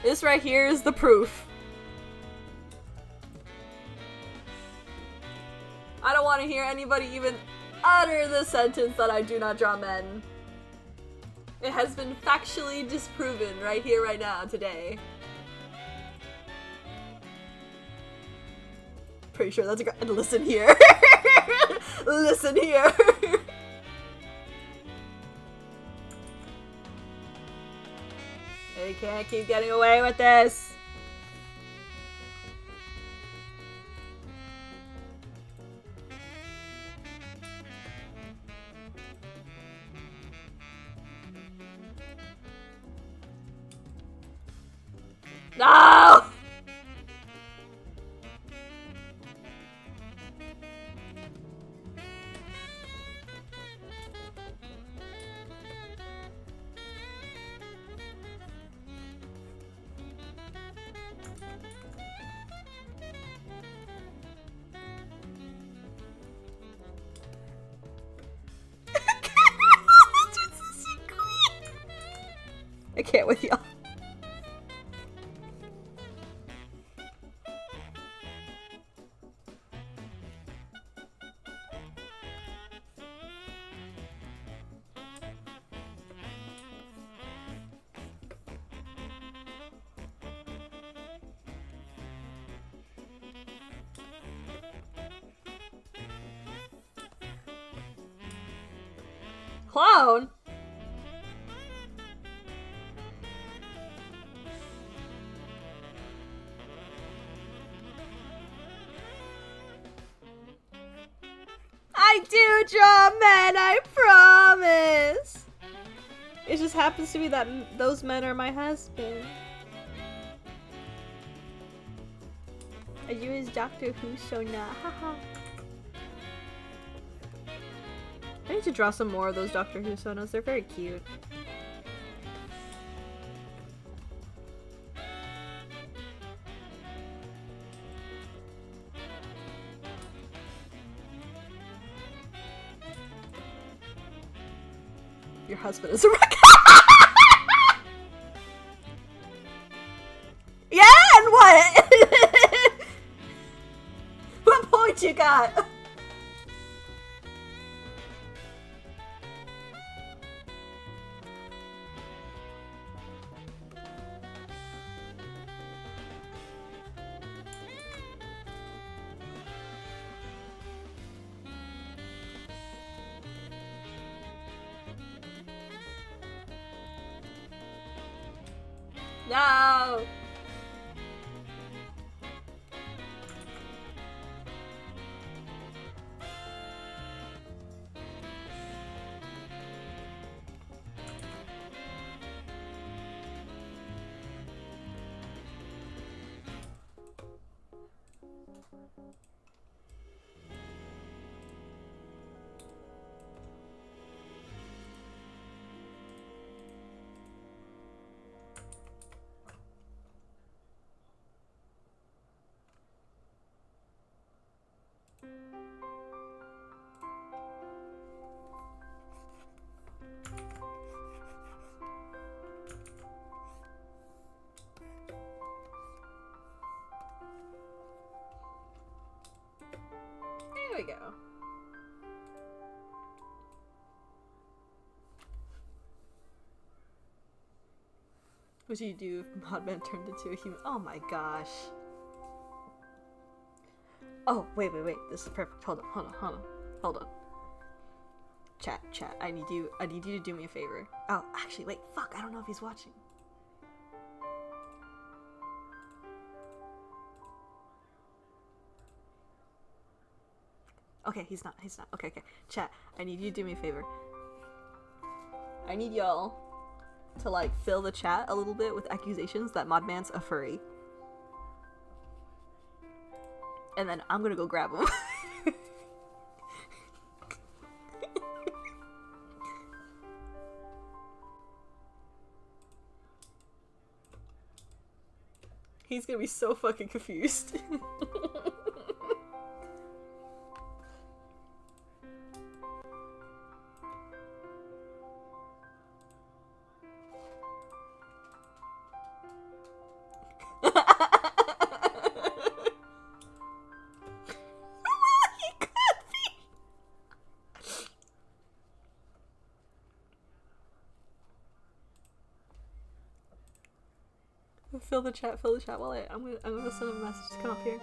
This right here is the proof. I don't want to hear anybody even utter the sentence that I do not draw men. It has been factually disproven right here, right now, today. Pretty sure that's a good. Listen here. Listen here. They can't keep getting away with this. No! I can't with y'all. Clown? I do draw men, I promise! It just happens to be that those men are my husband. Are you his Doctor Who Sona? Haha. I need to draw some more of those Doctor Who Sonas, they're very cute. Your husband is a wreck. Yeah, and what? What point you got? No! There we go. What do you do if Modman turned into a human? Oh my gosh. Oh, wait. This is perfect. Hold on. Chat. I need you to do me a favor. Oh, actually, wait. Fuck, I don't know if he's watching. Okay, he's not. Okay. Chat, I need you to do me a favor. I need y'all to, like, fill the chat a little bit with accusations that Modman's a furry. And then I'm gonna go grab him. He's gonna be so fucking confused. Fill the chat while I'm gonna send him a message to come up here.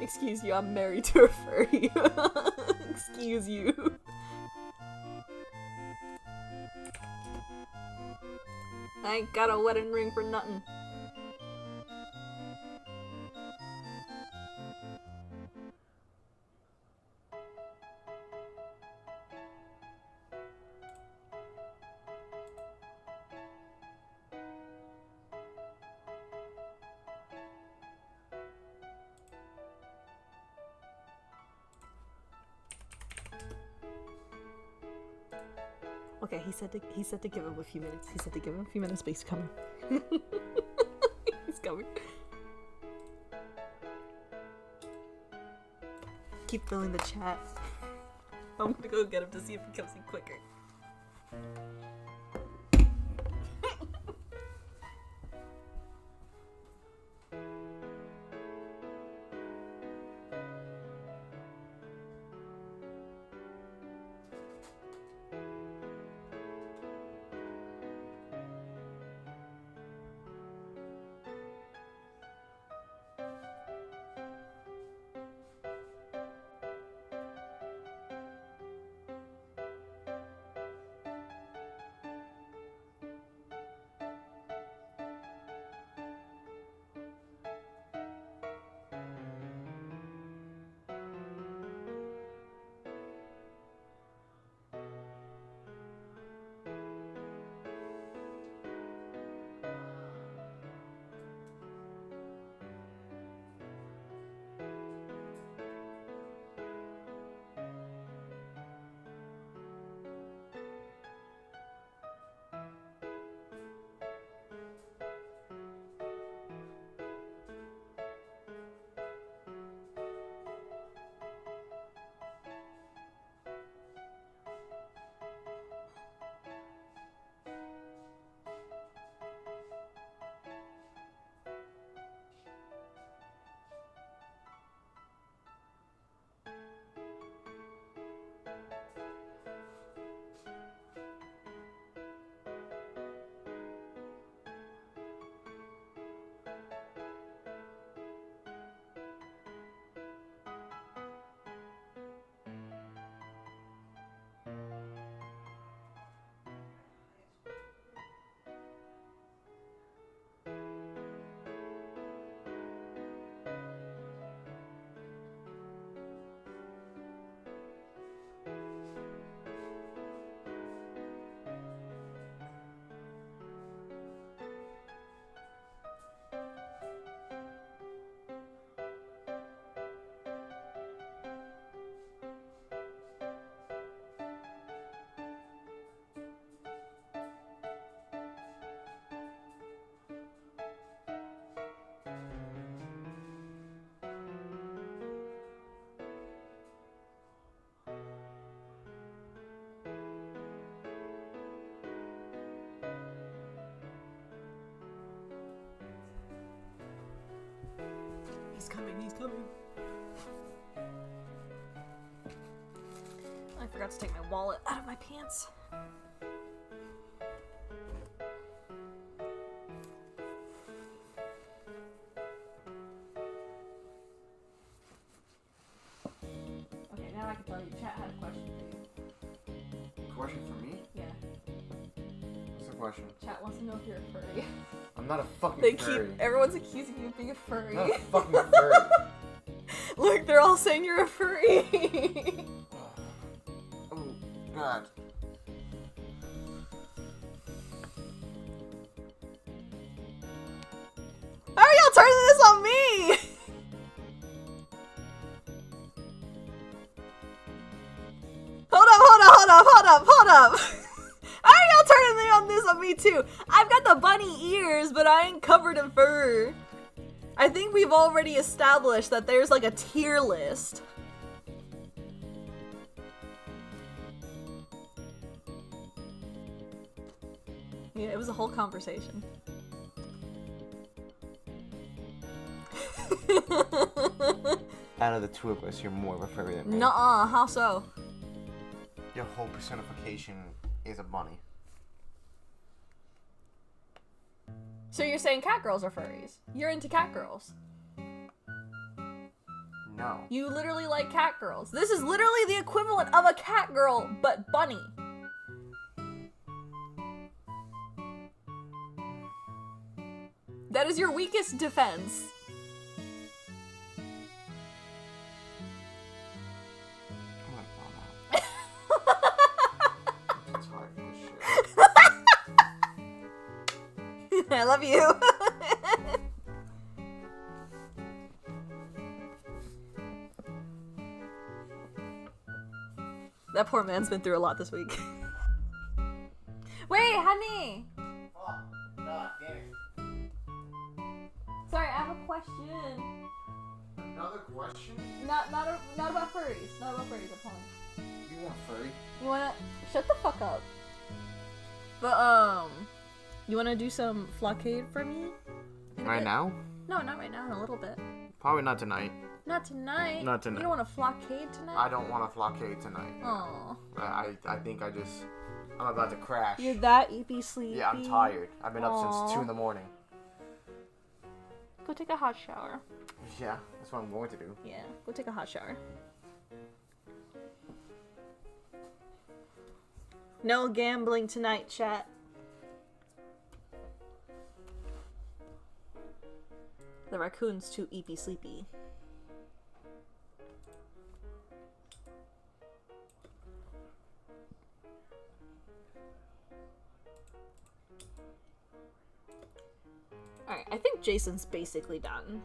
Excuse you, I'm married to a furry. Excuse you. I ain't got a wedding ring for nothing. Okay, he said to give him a few minutes. He said to give him a few minutes, but he's coming. He's coming. Keep filling the chat. I'm gonna go get him to see if he comes in quicker. He's coming. forgot to take my wallet out of my pants. Okay, now I can tell you. Chat had a question for you. Question for me? Yeah. What's the question? Chat wants to know if you're a furry. I'm not a fucking furry. Everyone's accusing you of being a furry. I'm not a fucking furry. Look, they're all saying you're a furry. Oh, God. How are y'all turning this on me? Hold up. How are y'all turning this on me too? I've got the bunny ears, but I ain't covered in fur. I think we've already established that there's like a tier list. Yeah, it was a whole conversation. Out of the two of us, you're more of a furry than me. Nuh-uh, how so? Your whole personification is a bunny. So you're saying cat girls are furries? You're into cat girls? No. You literally like cat girls. This is literally the equivalent of a cat girl, but bunny. That is your weakest defense. I love you. That poor man's been through a lot this week. Wait, honey. Oh, God damn it. Sorry, I have a question. Another question? Not about furries. Not about furries, I promise. You want furry? You wanna shut the fuck up? But you wanna do some flockade for me? Right now? No, not right now. In a little bit. Probably not tonight. Not tonight. Not tonight. You don't want a flockade tonight? I don't want a flockade tonight. Oh. I think I'm about to crash. You're that sleepy. Yeah, I'm tired. I've been up since 2 in the morning. Go take a hot shower. Yeah, that's what I'm going to do. Yeah, go take a hot shower. No gambling tonight, chat. The raccoon's too eepy sleepy. Alright, I think Jason's basically done.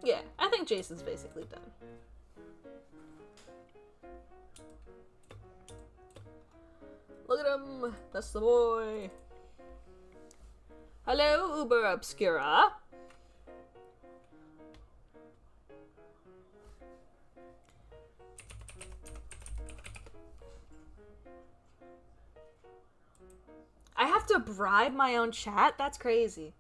Yeah, I think Jason's basically done. Look at him! That's the boy! Hello, Uber Obscura! I have to bribe my own chat? That's crazy.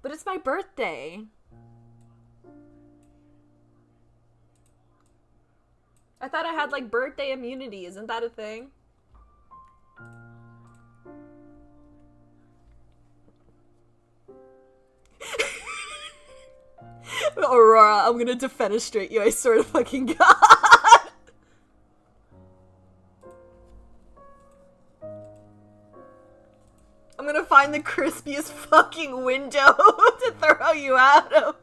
But it's my birthday. I thought I had, like, birthday immunity. Isn't that a thing? Aurora, I'm gonna defenestrate you, I swear to fucking God. I'm gonna find the crispiest fucking window to throw you out of.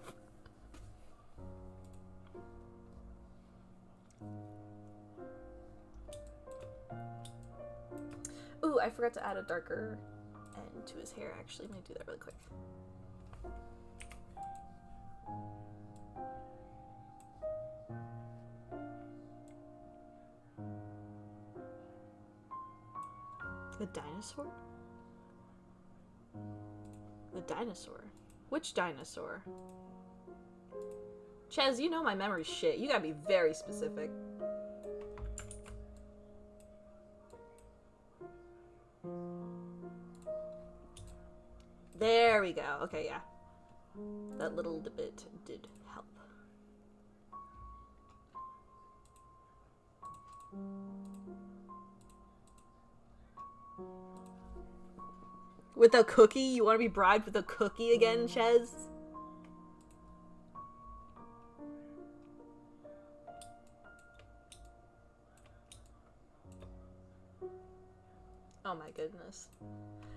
Ooh, I forgot to add a darker end to his hair, actually. I'm gonna do that really quick. The dinosaur? The dinosaur? Which dinosaur? Chez, you know my memory's shit. You gotta be very specific. There we go. Okay, yeah. That little bit did help. With a cookie? You want to be bribed with a cookie again, Chez? Oh my goodness.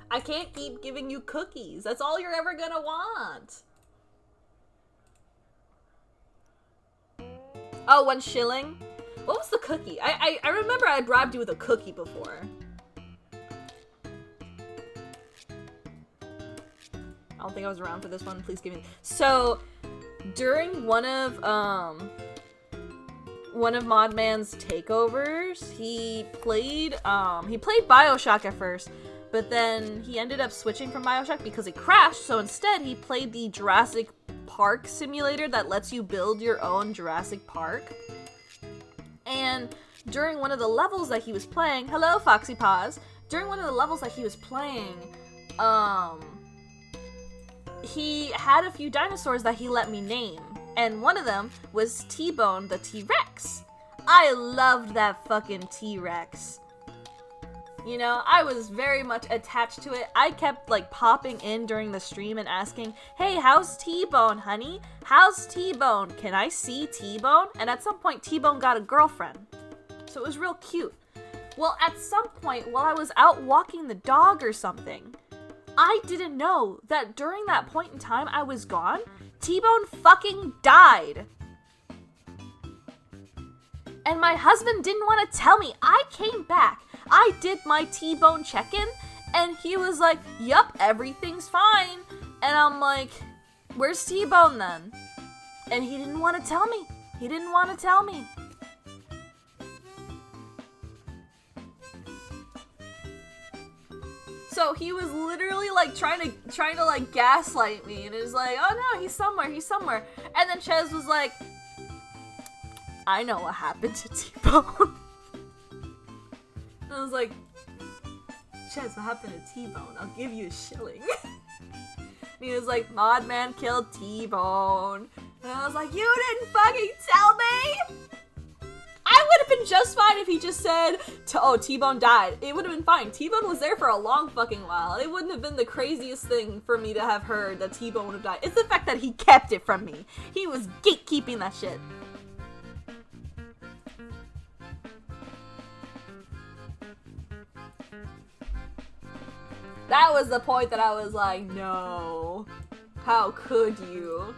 I can't keep giving you cookies. That's all you're ever gonna want. Oh, 1 shilling? What was the cookie? I remember I bribed you with a cookie before. I don't think I was around for this one. Please give me. So, during one of Modman's takeovers, he played BioShock at first, but then he ended up switching from BioShock because it crashed. So instead, he played the Jurassic Park simulator that lets you build your own Jurassic Park. And during one of the levels that he was playing, hello Foxy Paws. During one of the levels that he was playing, he had a few dinosaurs that he let me name, and one of them was T-Bone the T-Rex. I loved that fucking T-Rex. You know, I was very much attached to it. I kept, like, popping in during the stream and asking, hey, how's T-Bone, honey? How's T-Bone? Can I see T-Bone? And at some point, T-Bone got a girlfriend. So it was real cute. Well, at some point, while I was out walking the dog or something, I didn't know that during that point in time I was gone, T-Bone fucking died. And my husband didn't want to tell me. I came back. I did my T-Bone check-in, and he was like, yup, everything's fine. And I'm like, where's T-Bone then? And he didn't want to tell me. He didn't want to tell me. So he was literally like trying to like gaslight me, and it was like, oh no, he's somewhere. And then Chez was like, I know what happened to T-Bone. And I was like, Chez, what happened to T-Bone? I'll give you a shilling. And he was like, Modman killed T-Bone. And I was like, you didn't fucking tell me! I would have been just fine if he just said, oh, T-Bone died. It would have been fine. T-Bone was there for a long fucking while. It wouldn't have been the craziest thing for me to have heard that T-Bone would have died. It's the fact that he kept it from me. He was gatekeeping that shit. That was the point that I was like, no. How could you?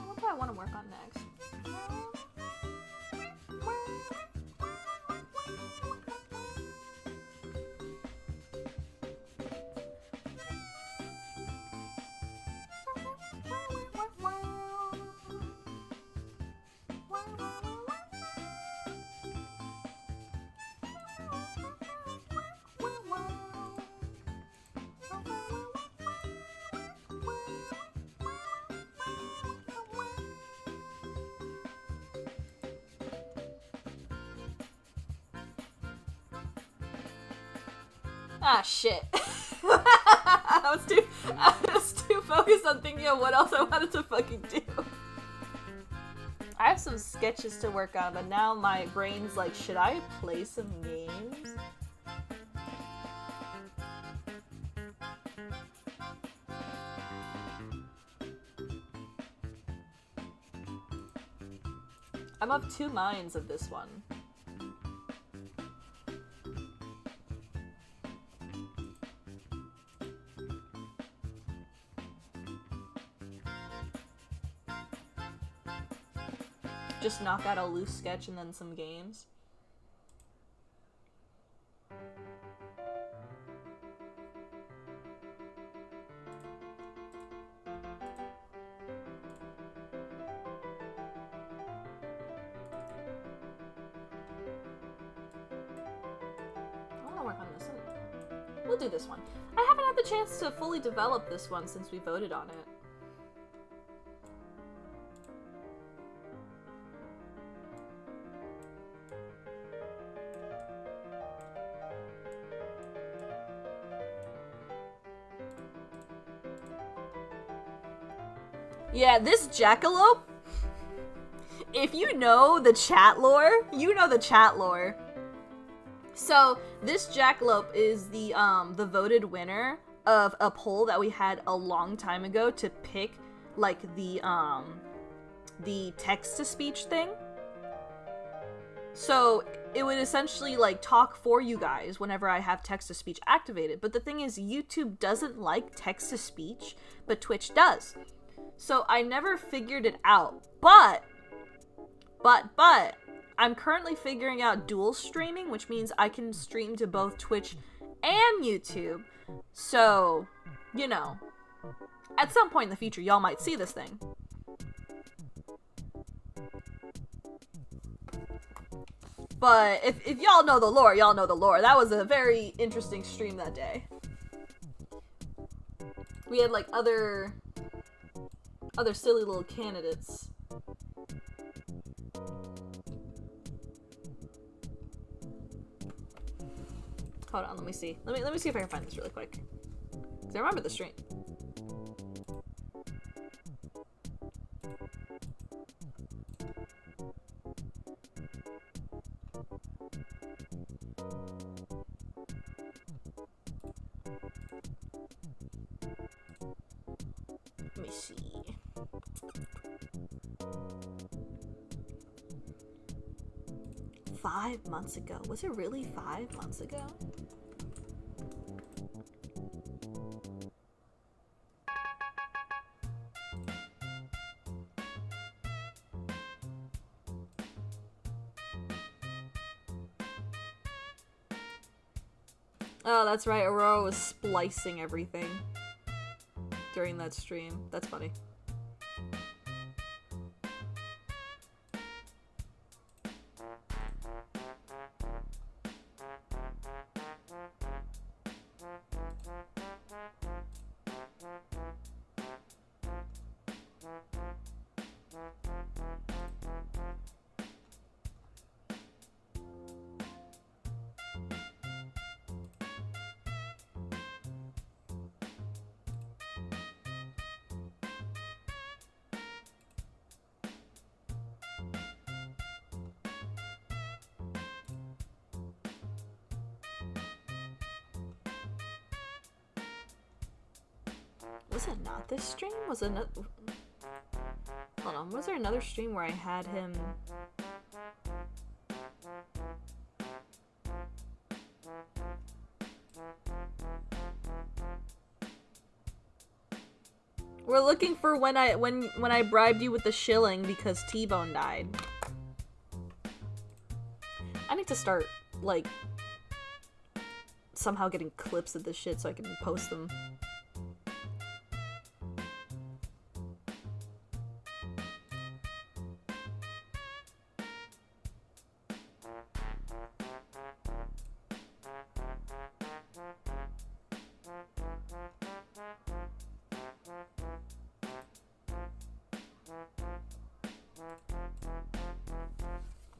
What do I want to work on next? Ah, shit. I was too focused on thinking of what else I wanted to fucking do. I have some sketches to work on, but now my brain's like, should I play some games? I'm of two minds of this one. Just knock out a loose sketch and then some games. I want to work on this one. We'll do this one. I haven't had had the chance to fully develop this one since we voted on it. Yeah, this jackalope, if you know the chat lore, you know the chat lore. So, this jackalope is the voted winner of a poll that we had a long time ago to pick, like, the text-to-speech thing. So, it would essentially, like, talk for you guys whenever I have text-to-speech activated. But the thing is, YouTube doesn't like text-to-speech, but Twitch does. So I never figured it out, but I'm currently figuring out dual streaming, which means I can stream to both Twitch and YouTube. So, you know, at some point in the future, y'all might see this thing. But if y'all know the lore, y'all know the lore. That was a very interesting stream that day. We had, like, other silly little candidates. Hold on, let me see. Let me see if I can find this really quick. 'Cause I remember the stream. Let me see. 5 months ago. Was it really 5 months ago? Oh, that's right. Aurora was splicing everything during that stream. That's funny. Was it not this stream? Was it another... Hold on, was there another stream where I had him... We're looking for when I bribed you with the shilling because T-Bone died. I need to start, like, somehow getting clips of this shit so I can post them.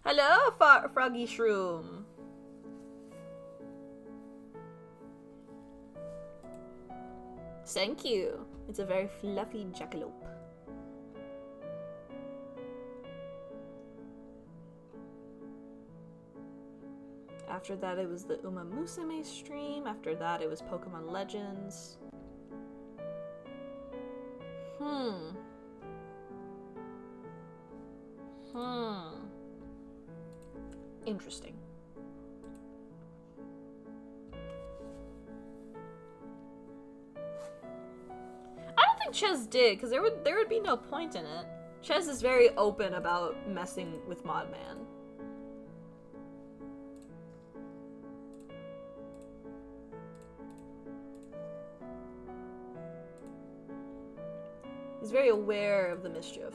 Hello, Froggy Shroom. Thank you. It's a very fluffy jackalope. After that, it was the Uma Musume stream. After that, it was Pokemon Legends. Interesting. I don't think Ches did, because there would be no point in it. Ches is very open about messing with Modman. He's very aware of the mischief.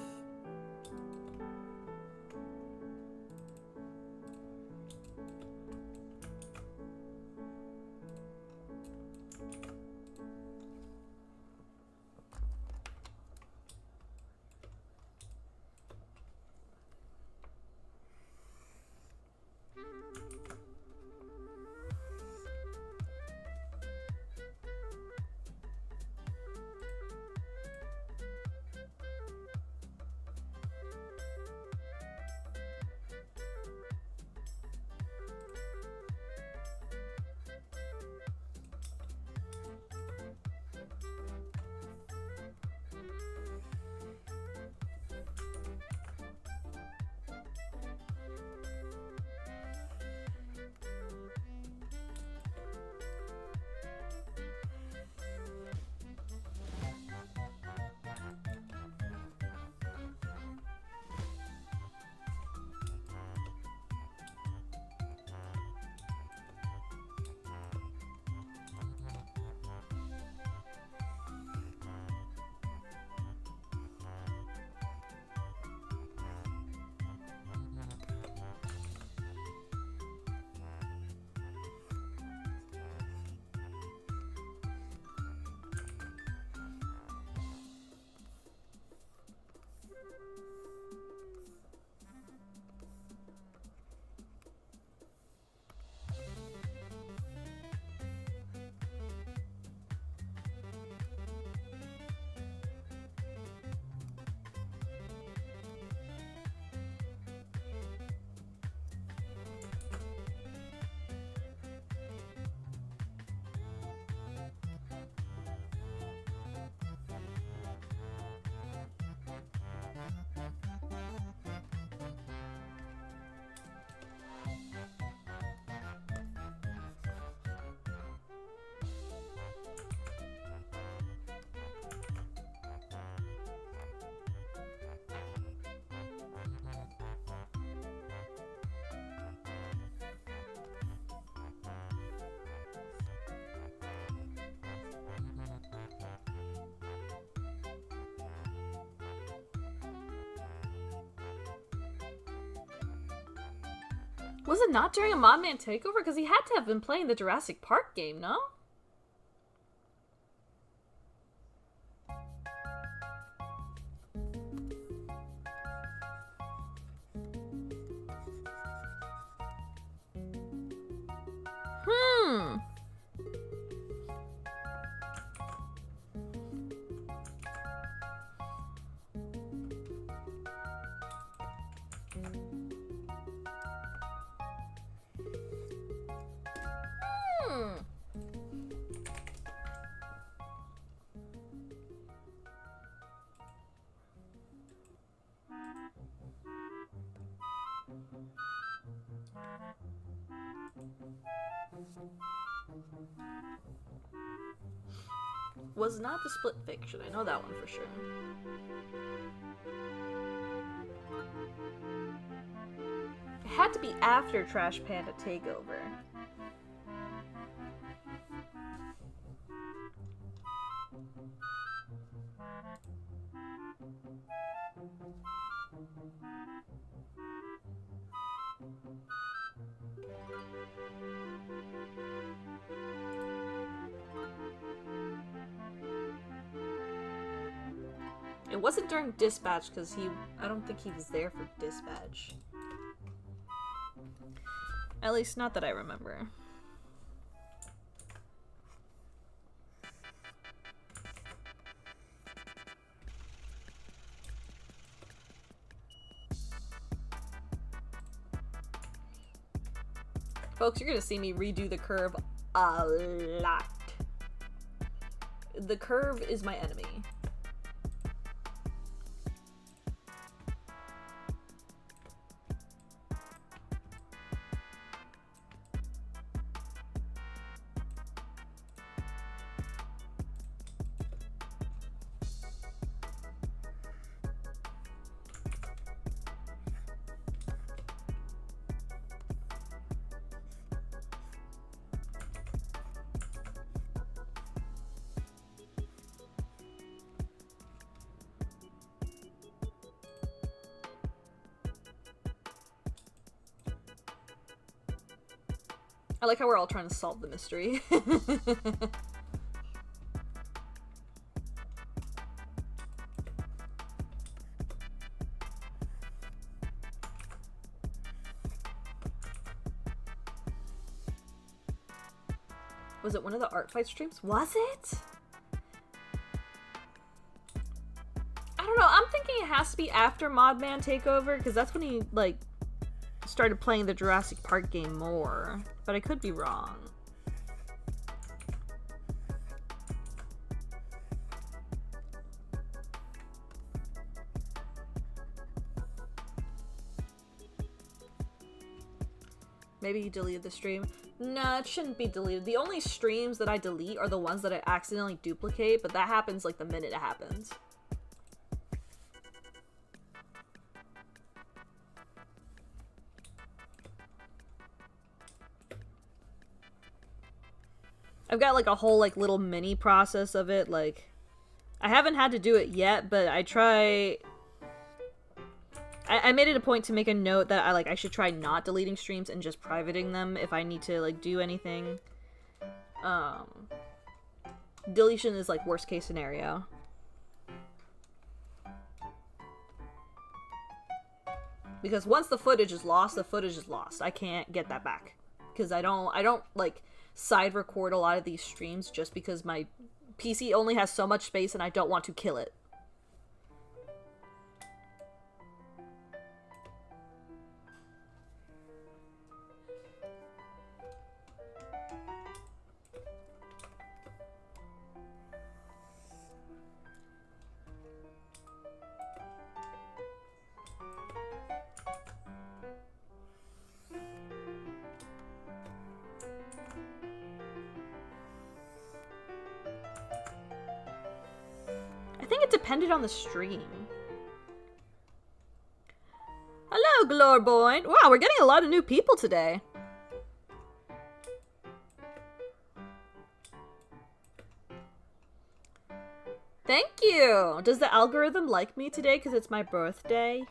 Was it not during a Modman takeover? Because he had to have been playing the Jurassic Park game, no? Hmm. Was not the split fiction. I know that one for sure. It had to be after Trash Panda Takeover. It wasn't during Dispatch because I don't think he was there for Dispatch. At least not that I remember. Folks, you're gonna see me redo the curve a lot. The curve is my enemy. I like how we're all trying to solve the mystery. Was it one of the art fight streams? Was it? I don't know. I'm thinking it has to be after Modman Takeover because that's when he, like, started playing the Jurassic Park game more. But I could be wrong. Maybe he deleted the stream. No, it shouldn't be deleted. The only streams that I delete are the ones that I accidentally duplicate, but that happens like the minute it happens. I've got like a whole like little mini process of it. Like, I haven't had to do it yet, but I try. I made it a point to make a note that I should try not deleting streams and just privating them if I need to like do anything. Deletion is like worst case scenario. Because once the footage is lost, the footage is lost. I can't get that back. Because I don't like side record a lot of these streams just because my PC only has so much space and I don't want to kill it. Depended on the stream. Hello, Glorboy. Wow, we're getting a lot of new people today. Thank you. Does the algorithm like me today because it's my birthday?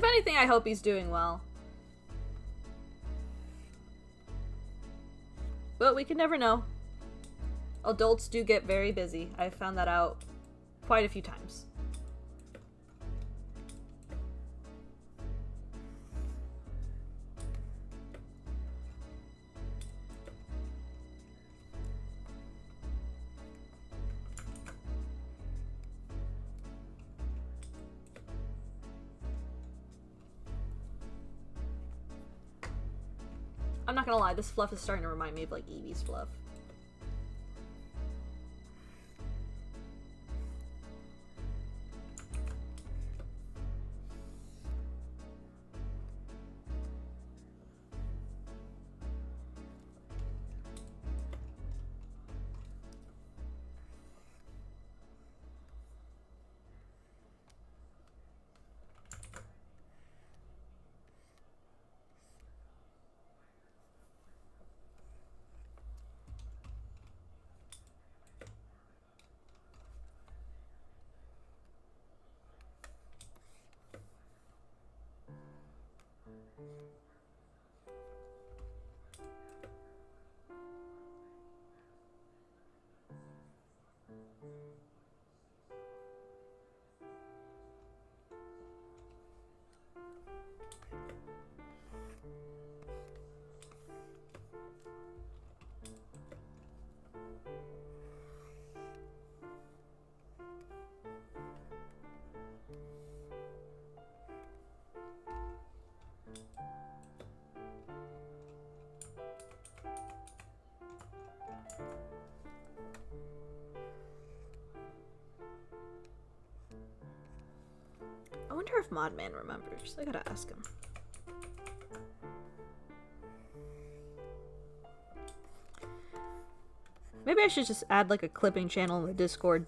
If anything, I hope he's doing well. But we can never know. Adults do get very busy. I've found that out quite a few times. I'm not gonna lie, this fluff is starting to remind me of like Eevee's fluff. I wonder if Modman remembers. I gotta ask him. Maybe I should just add like a clipping channel in the Discord.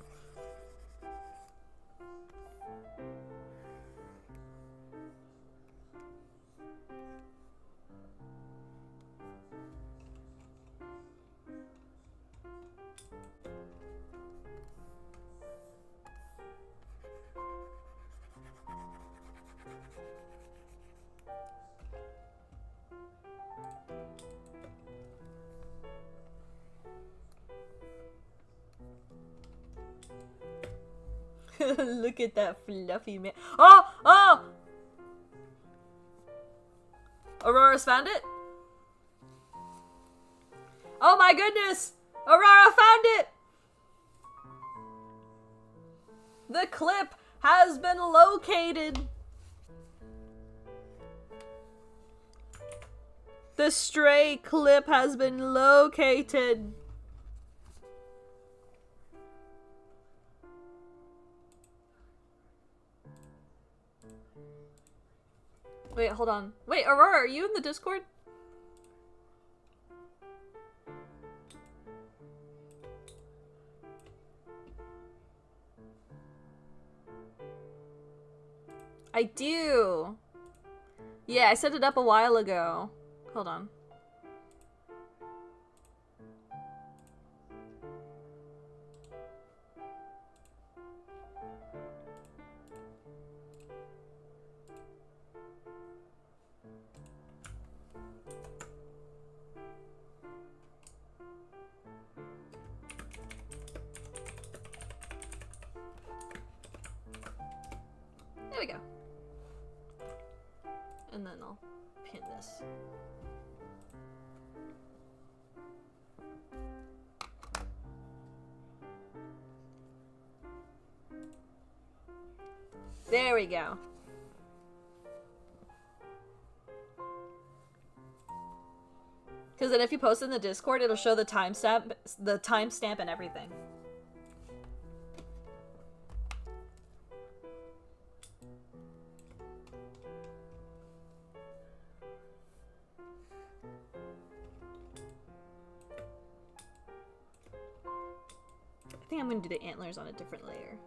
Look at that fluffy man. Oh! Oh! Aurora's found it? Oh my goodness! Aurora found it! The clip has been located! The stray clip has been located! Wait, hold on. Wait, Aurora, are you in the Discord? I do. Yeah, I set it up a while ago. Hold on. There we go. And then I'll pin this. There we go. Because then if you post in the Discord, it'll show the timestamp and everything. I think I'm going to do the antlers on a different layer.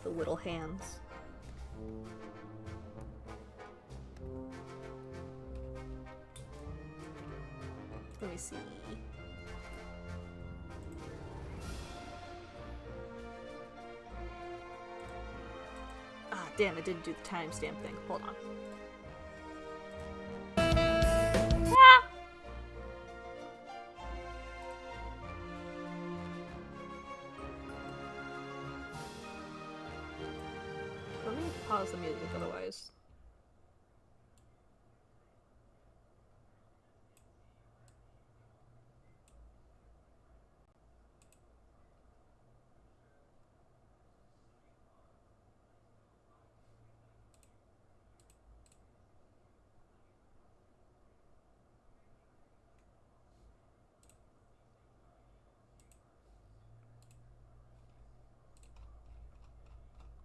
The little hands. Let me see. Ah, damn, it didn't do the timestamp thing. Hold on. Ah! Let me pause the music otherwise.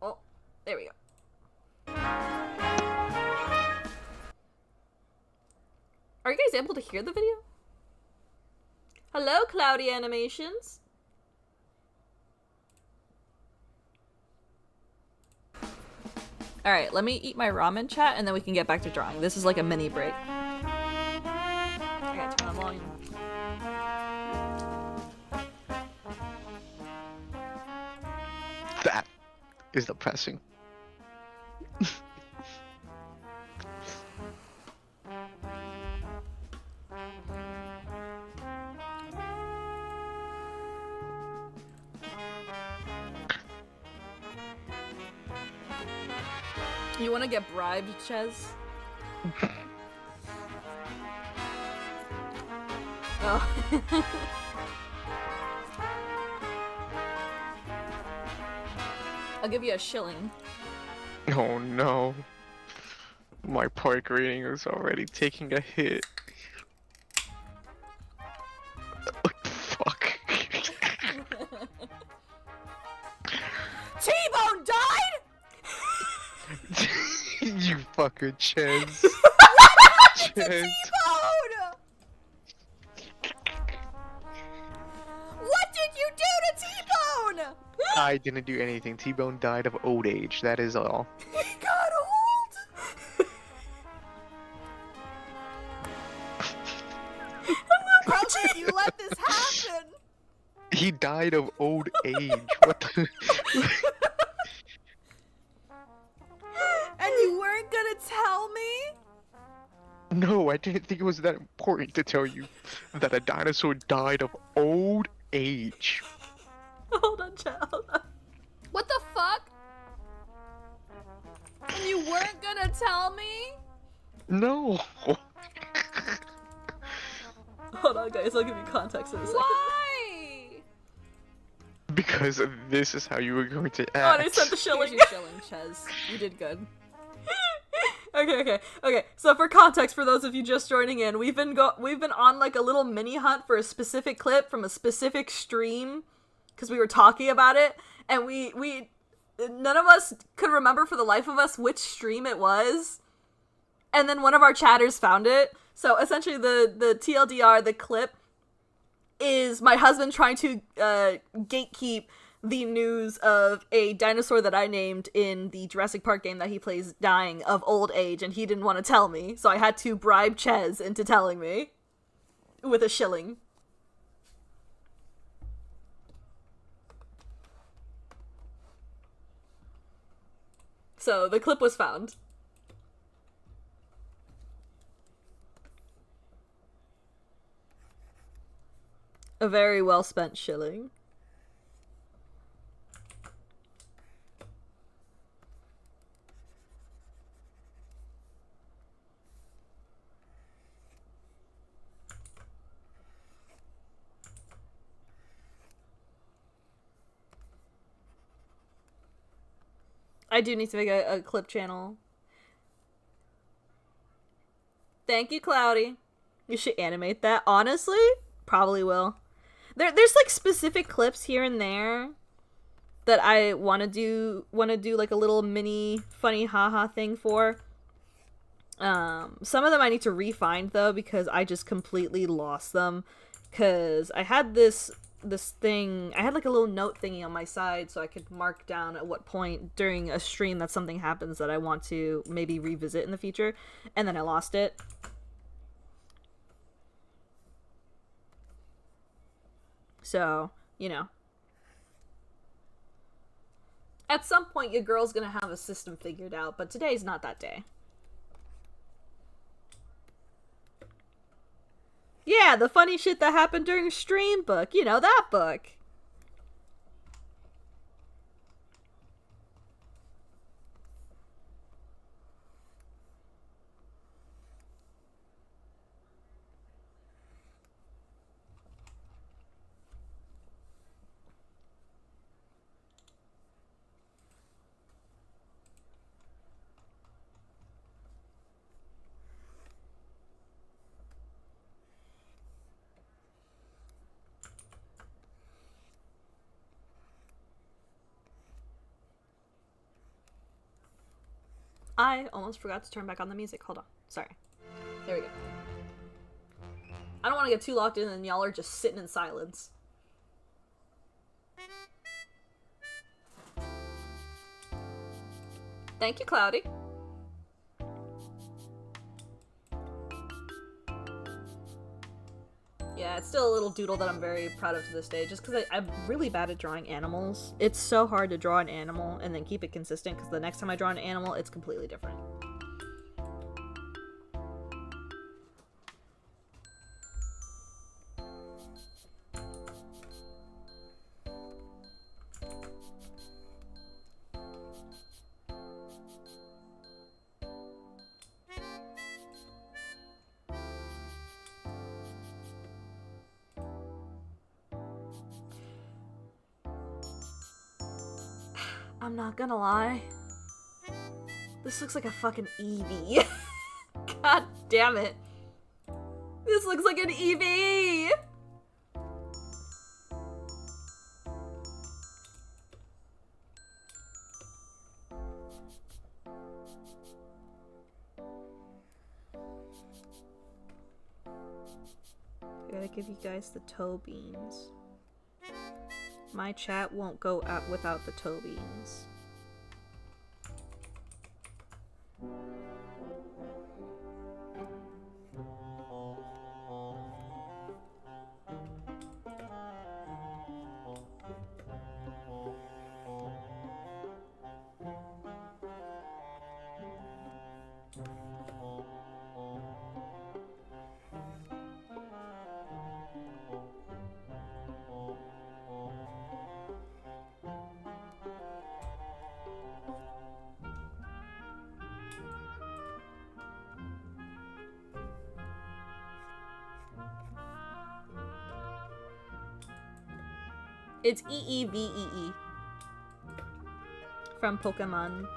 Oh, there we go. Are you guys able to hear the video? Hello, Cloudy Animations. Alright, let me eat my ramen, chat, and then we can get back to drawing. This is like a mini break. I gotta turn the volume. That is depressing. You wanna get bribed, Ches? Oh. I'll give you a shilling. Oh no. My park rating is already taking a hit. Fuck. T-Bone died?! You fucker, Ches. Ches. T-Bone! What did you do to T-Bone? I didn't do anything. T-Bone died of old age, that is all. He got old! How did you let this happen? He died of old age. What the? And you weren't gonna tell me? No, I didn't think it was that important to tell you that a dinosaur died of old age. Hold on, child. What the fuck? And you weren't gonna tell me? No. Hold on, guys. I'll give you context in a second. Why? Because this is how you were going to act. Oh, and I sent the shilling. Here's your shilling, Ches. You did good. Okay. So for context, for those of you just joining in, we've been on like a little mini hunt for a specific clip from a specific stream because we were talking about it, and we none of us could remember for the life of us which stream it was, and then one of our chatters found it. So essentially, the TLDR, the clip, is my husband trying to gatekeep the news of a dinosaur that I named in the Jurassic Park game that he plays dying of old age, and he didn't want to tell me, so I had to bribe Ches into telling me with a shilling. So the clip was found. A very well spent shilling. I do need to make a clip channel. Thank you, Cloudy. You should animate that. Honestly, probably will. There's like specific clips here and there that I want to do like a little mini funny haha thing for. Some of them I need to re-find though because I just completely lost them. Cause I had this this thing. I had like a little note thingy on my side so I could mark down at what point during a stream that something happens that I want to maybe revisit in the future, and then I lost it. So, you know. At some point, your girl's gonna have a system figured out, but today's not that day. Yeah, the funny shit that happened during stream book. You know, that book. I almost forgot to turn back on the music. Hold on. Sorry. There we go. I don't want to get too locked in and y'all are just sitting in silence. Thank you, Cloudy. Yeah, it's still a little doodle that I'm very proud of to this day, just because I'm really bad at drawing animals. It's so hard to draw an animal and then keep it consistent, because the next time I draw an animal, it's completely different. I'm not gonna lie. This looks like a fucking Eevee. God damn it. This looks like an Eevee! I gotta give you guys the toe beans. My chat won't go out without the toe beans. It's EEVEE from Pokemon.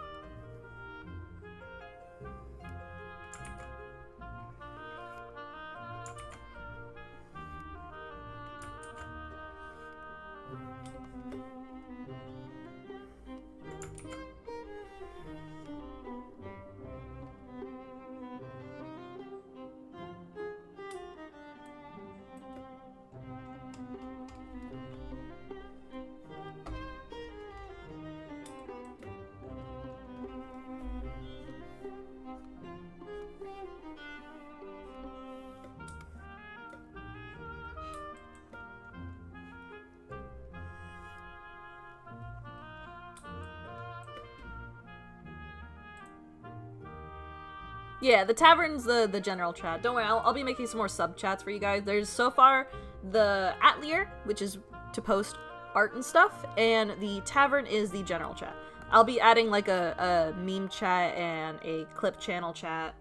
Yeah, the tavern's the general chat. Don't worry, I'll be making some more sub chats for you guys. There's so far the Atelier, which is to post art and stuff, and the tavern is the general chat. I'll be adding like a meme chat and a clip channel chat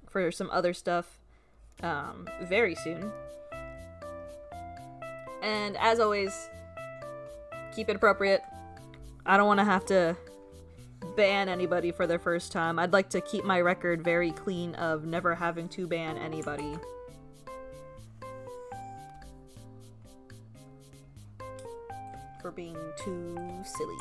for some other stuff very soon. And as always, keep it appropriate. I don't want to have to ban anybody for their first time. I'd like to keep my record very clean of never having to ban anybody. For being too silly.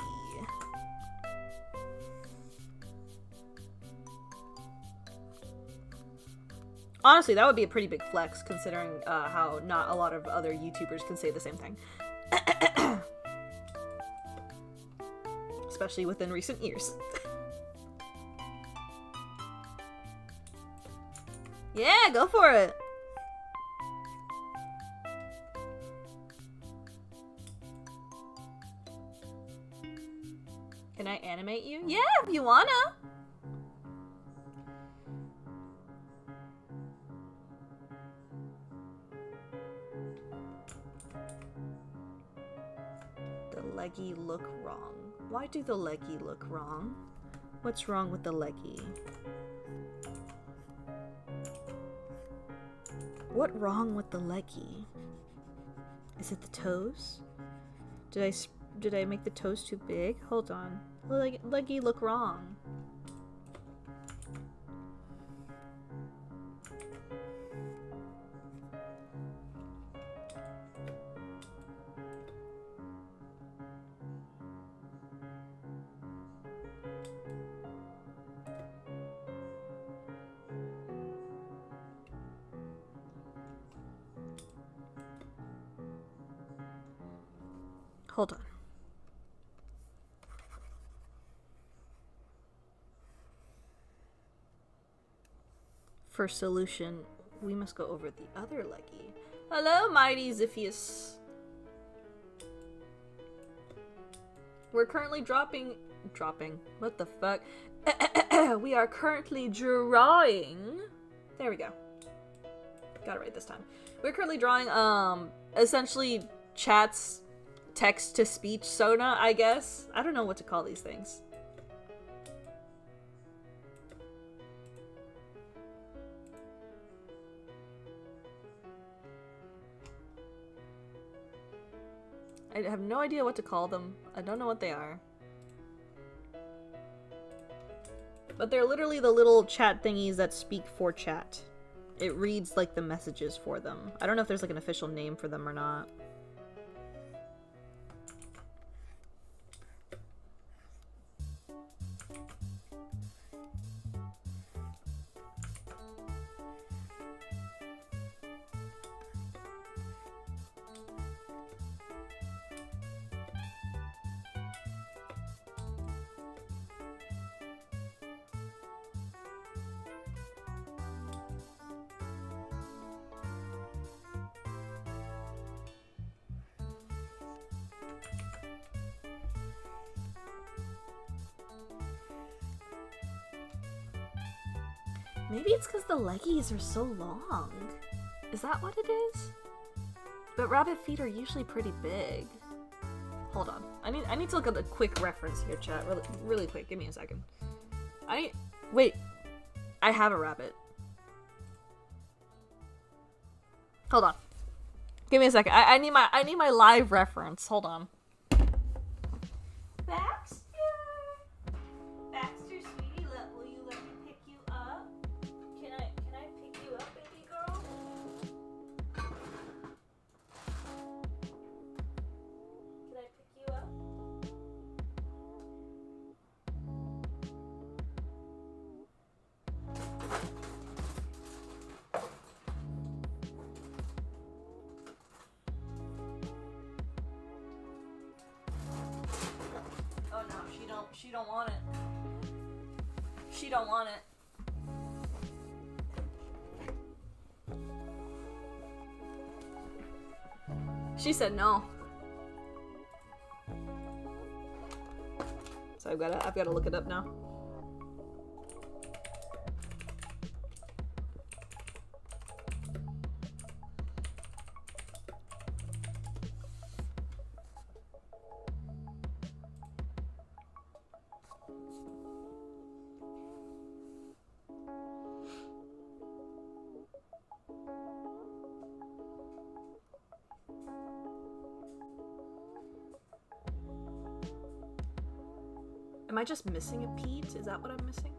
Honestly, that would be a pretty big flex considering how not a lot of other YouTubers can say the same thing. Especially within recent years. Yeah, go for it! Can I animate you? Yeah, if you wanna! The leggy look wrong. Why do the leggy look wrong? What's wrong with the leggy? What wrong with the leggy? Is it the toes? Did I make the toes too big? Hold on. Leggy look wrong. Hold on. For solution, we must go over the other leggy. Hello, mighty Ziphius. We're currently dropping. What the fuck? We are currently drawing. There we go. Got it right this time. We're currently drawing, essentially chat's text-to-speech Sona, I guess. I don't know what to call these things. I have no idea what to call them. I don't know what they are. But they're literally the little chat thingies that speak for chat. It reads like the messages for them. I don't know if there's like an official name for them or not. Maybe it's because the leggies are so long. Is that what it is? But rabbit feet are usually pretty big. Hold on. I need to look at a quick reference here, chat. Really quick. Give me a second. Wait. I have a rabbit. Hold on. Give me a second. I need my live reference. Hold on. Baxter, sweetie, will you let me pick you up? Can I pick you up, baby girl? Can I pick you up? Oh no, she don't want it. She don't want it. She said no. So I've gotta look it up now. Am I just missing a Pete? Is that what I'm missing?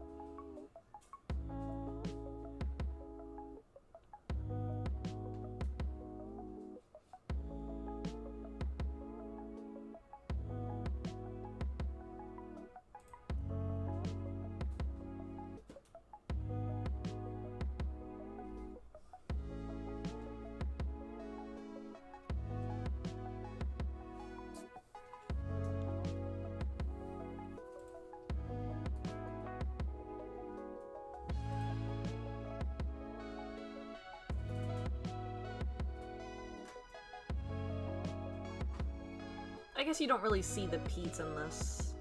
I guess you don't really see the peats in this.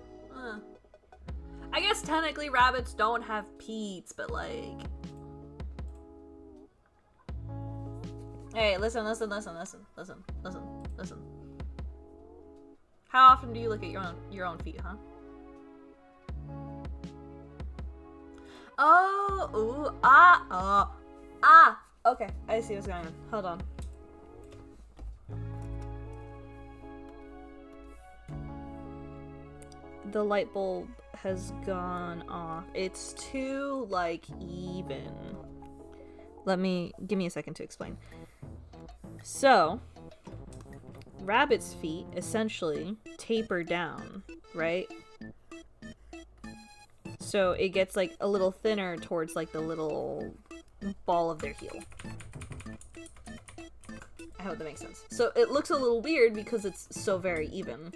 I guess technically rabbits don't have peats, but like... Hey, listen. How often do you look at your own feet, huh? Oh, okay, I see what's going on. Hold on. The light bulb has gone off. It's too, like, even. Give me a second to explain. So, rabbit's feet essentially taper down, right? So it gets like a little thinner towards like the little ball of their heel. I hope that makes sense. So it looks a little weird because it's so very even.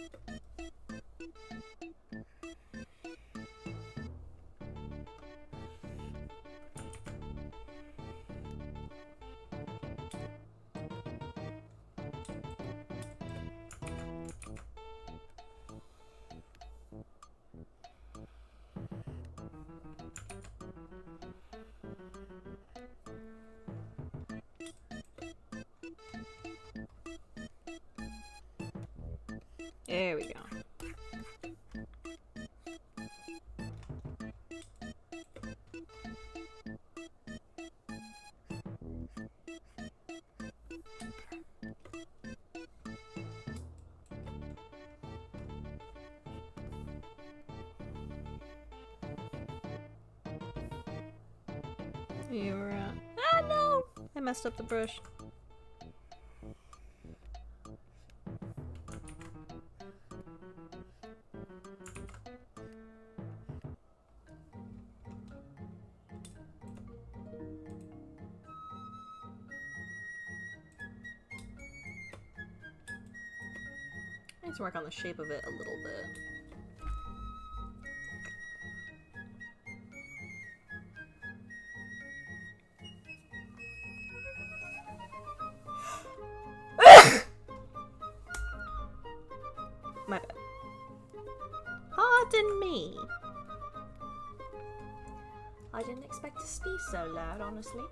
There we go. You're ah no! I messed up the brush. I need to work on the shape of it a little bit. My bad. Pardon me. I didn't expect to sneeze so loud, honestly.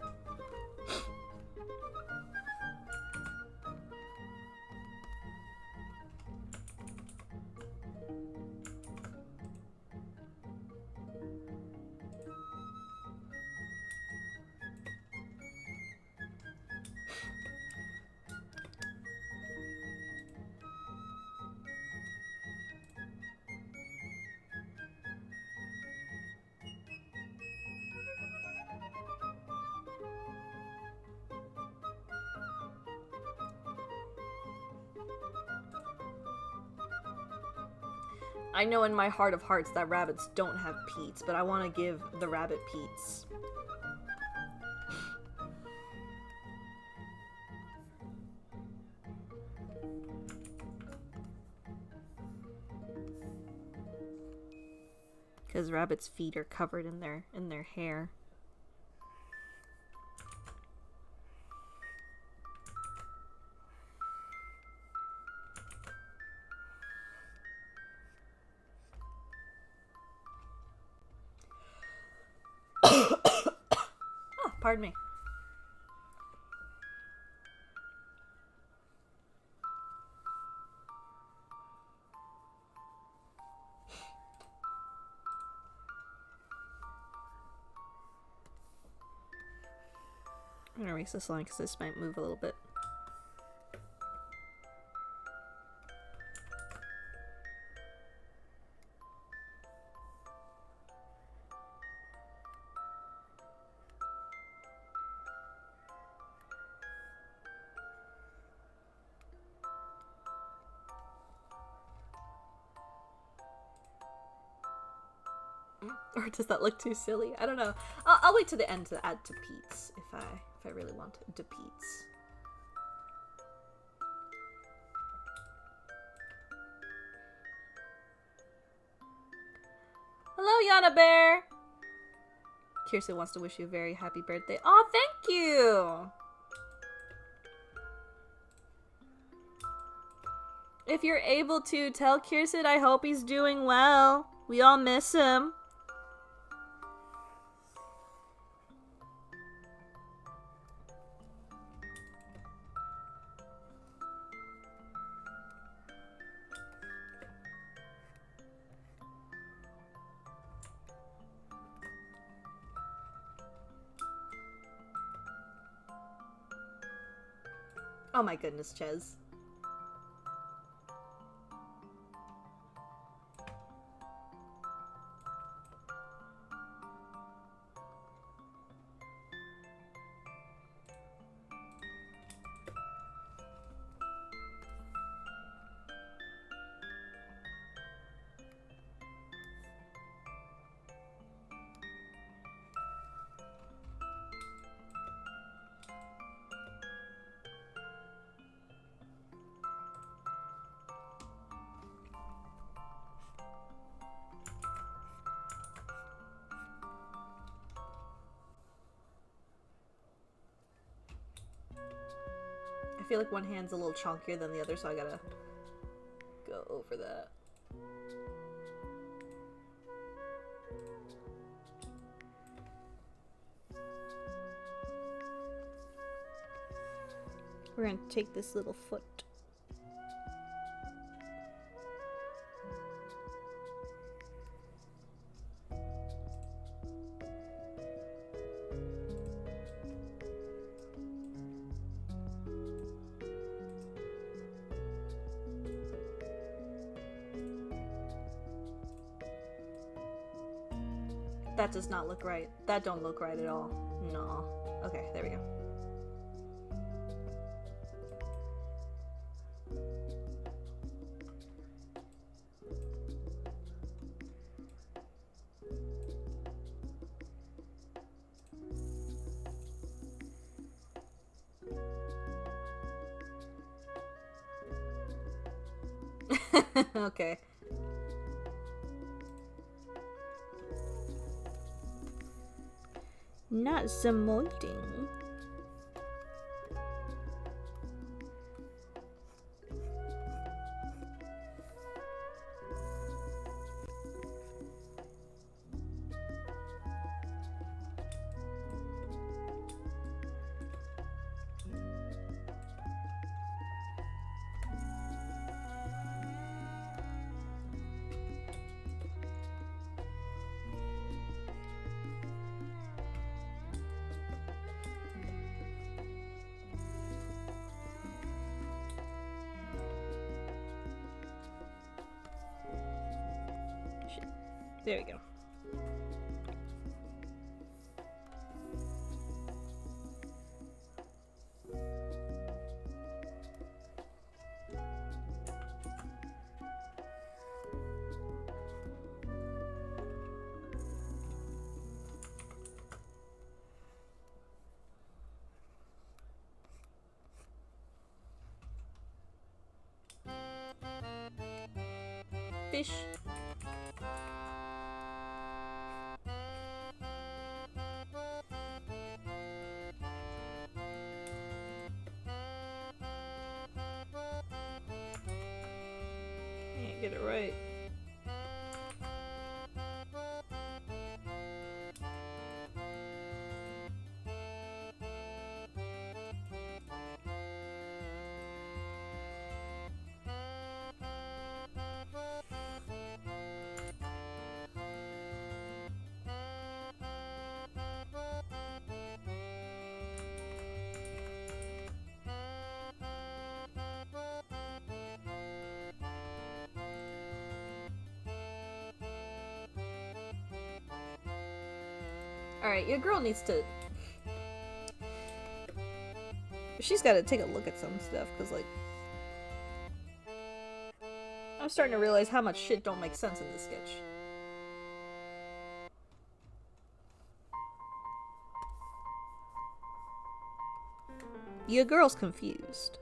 I know in my heart of hearts that rabbits don't have peats, but I want to give the rabbit peats. Because rabbits' feet are covered in their hair. Pardon me. I'm gonna erase this line because this might move a little bit. Or does that look too silly? I don't know. I'll wait to the end to add to Pete's if I really want to Pete's. Hello, Yana Bear. Kirsten wants to wish you a very happy birthday. Oh, thank you. If you're able to, tell Kirsten I hope he's doing well. We all miss him. Oh my goodness, Ches. I feel like one hand's a little chunkier than the other, so I gotta go over that. We're gonna take this little foot. That does not look right. That don't look right at all. No. Okay, there we go. Okay. Not emoting. There we go. Fish. Can't get it right. Alright, your girl needs to... She's gotta take a look at some stuff, because, like... I'm starting to realize how much shit don't make sense in this sketch. Your girl's confused.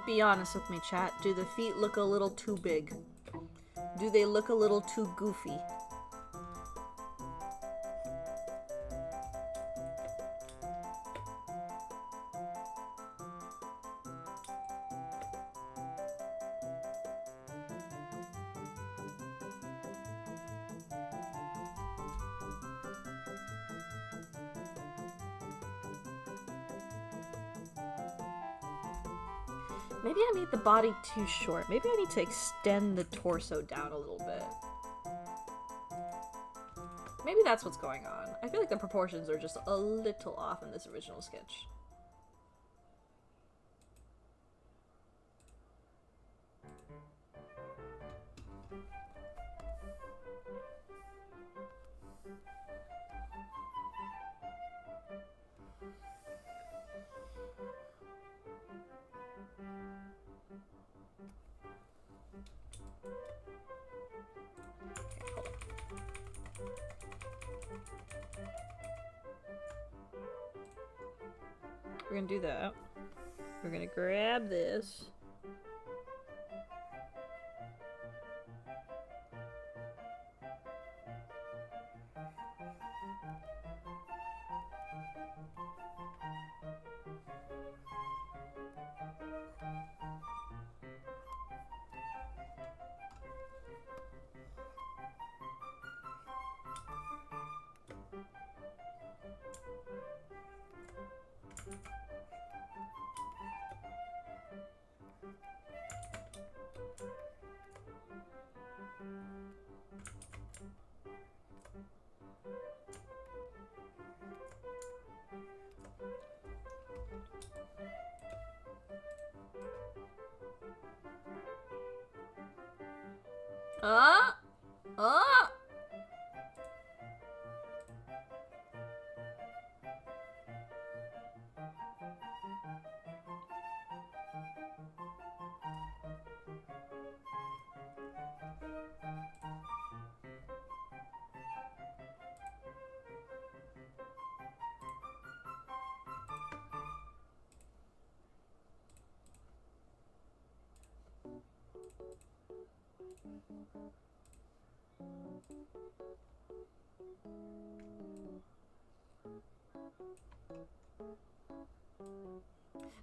Be honest with me, chat. Do the feet look a little too big? Do they look a little too goofy? Maybe I made the body too short. Maybe I need to extend the torso down a little bit. Maybe that's what's going on. I feel like the proportions are just a little off in this original sketch. We're gonna do that. We're gonna grab this.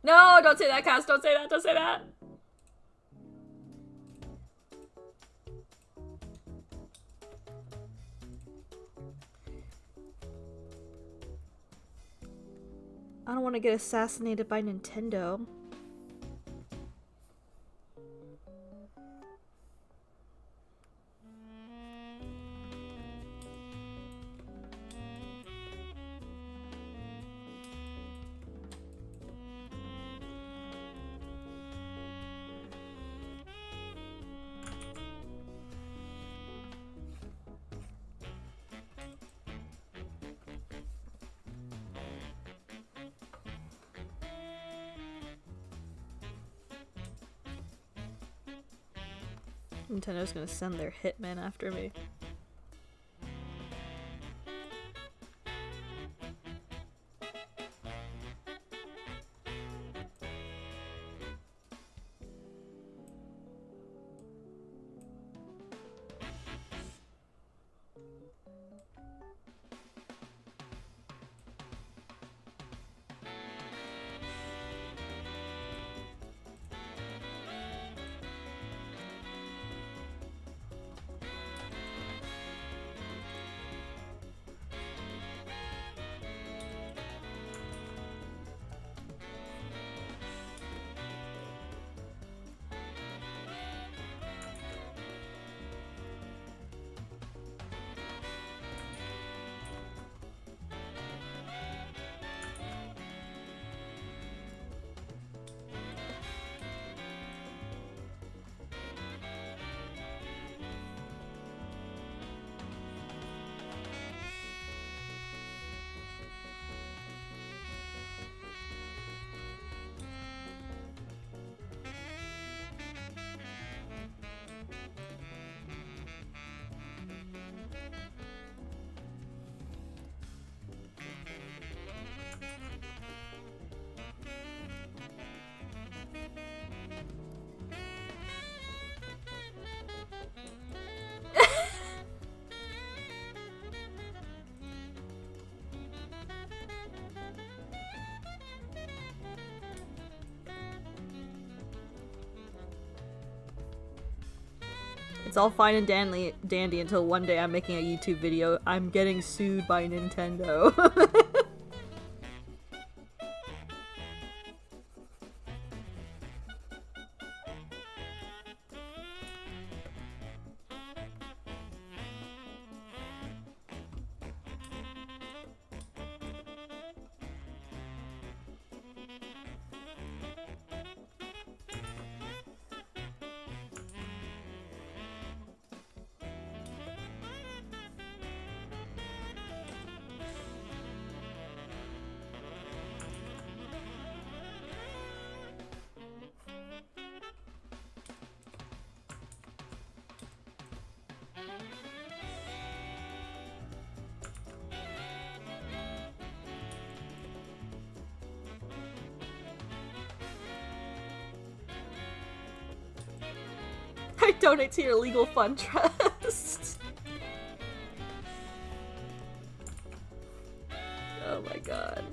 No, don't say that, Cass. Don't say that. Don't say that. I don't want to get assassinated by Nintendo. Nintendo's gonna send their hitman after me. It's all fine and dandy until one day I'm making a YouTube video. I'm getting sued by Nintendo. I donate to your legal fund trust. Oh my god.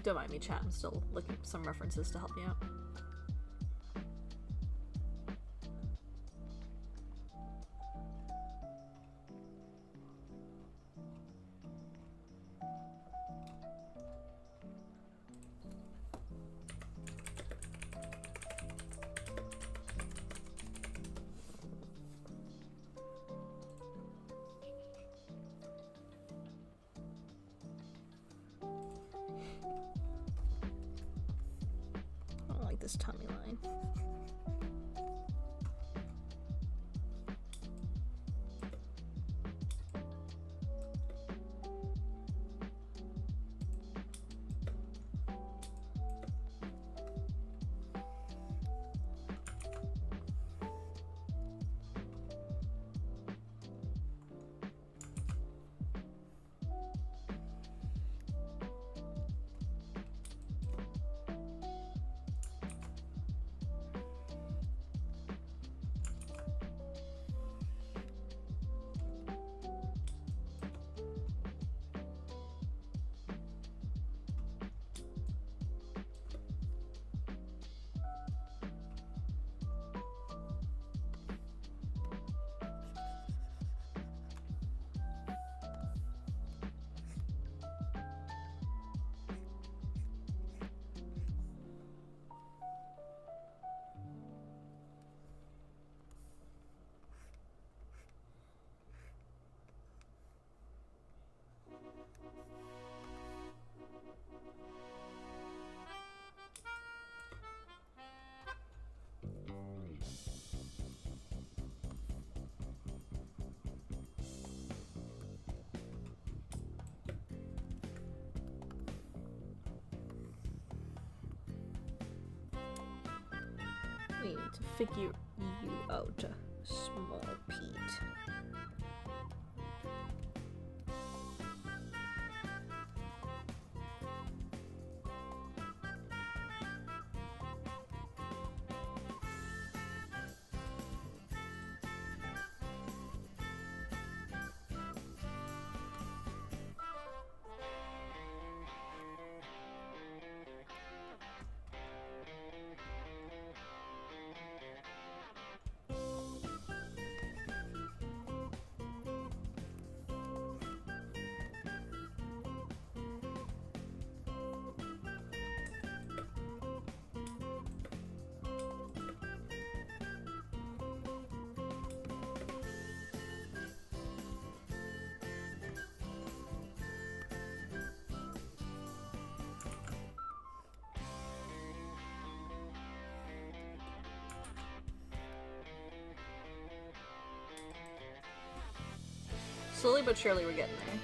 Don't mind me, chat. I'm still looking up some references to help me out. I don't like this tummy line. need to figure you out, small Pete. Slowly but surely we're getting there.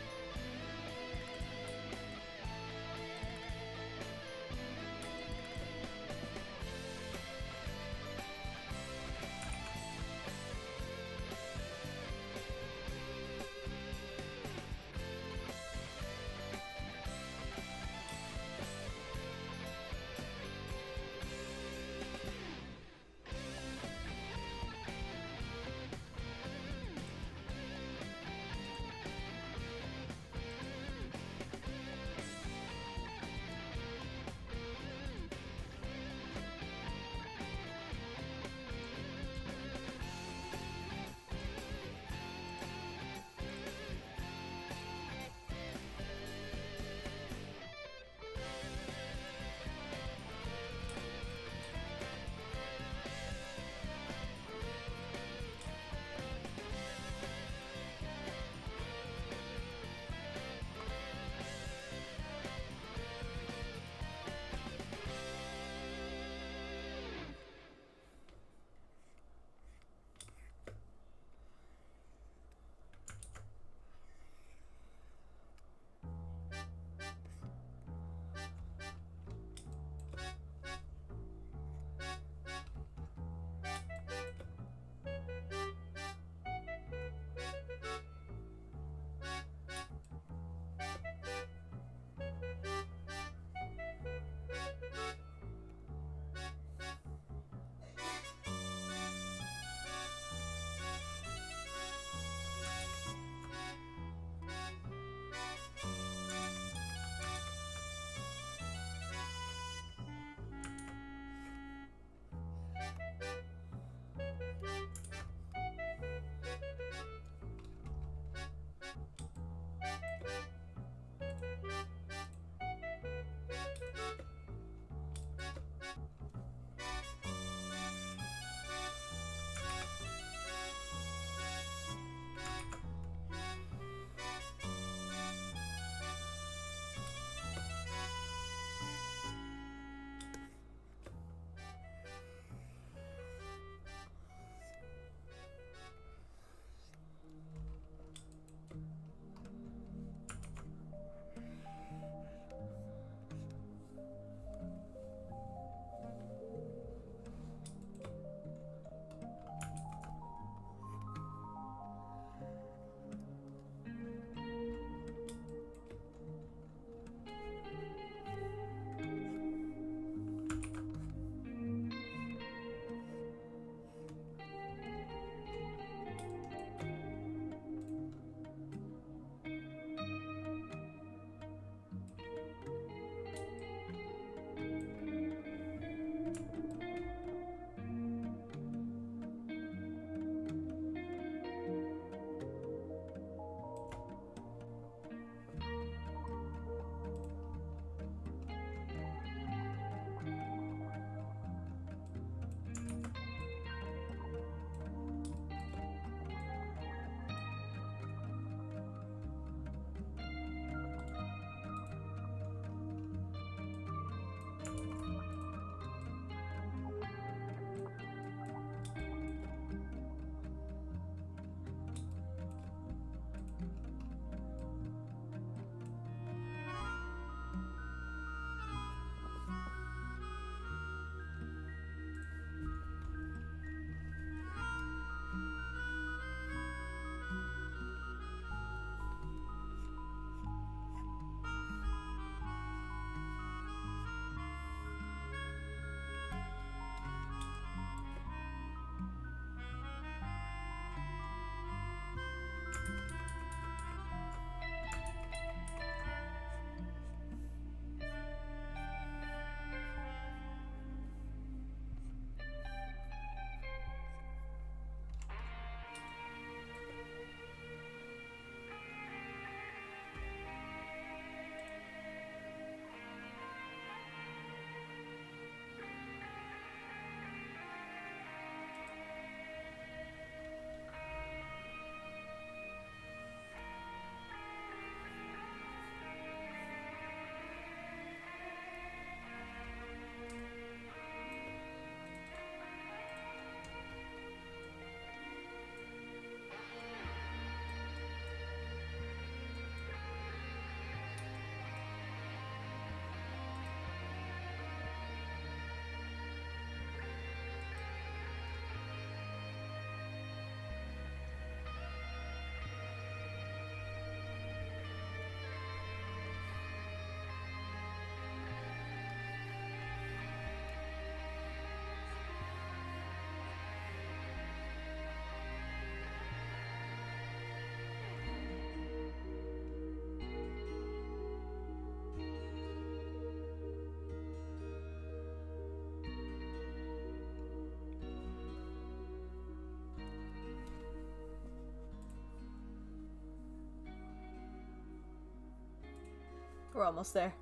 We're almost there.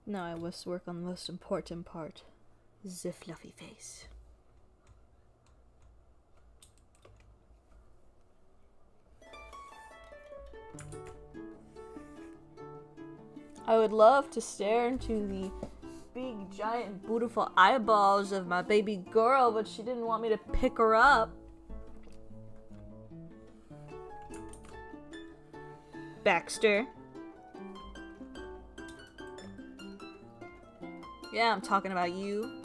Now I must work on the most important part. The fluffy face. I would love to stare into the big, giant, beautiful eyeballs of my baby girl, but she didn't want me to pick her up. Baxter. Yeah, I'm talking about you.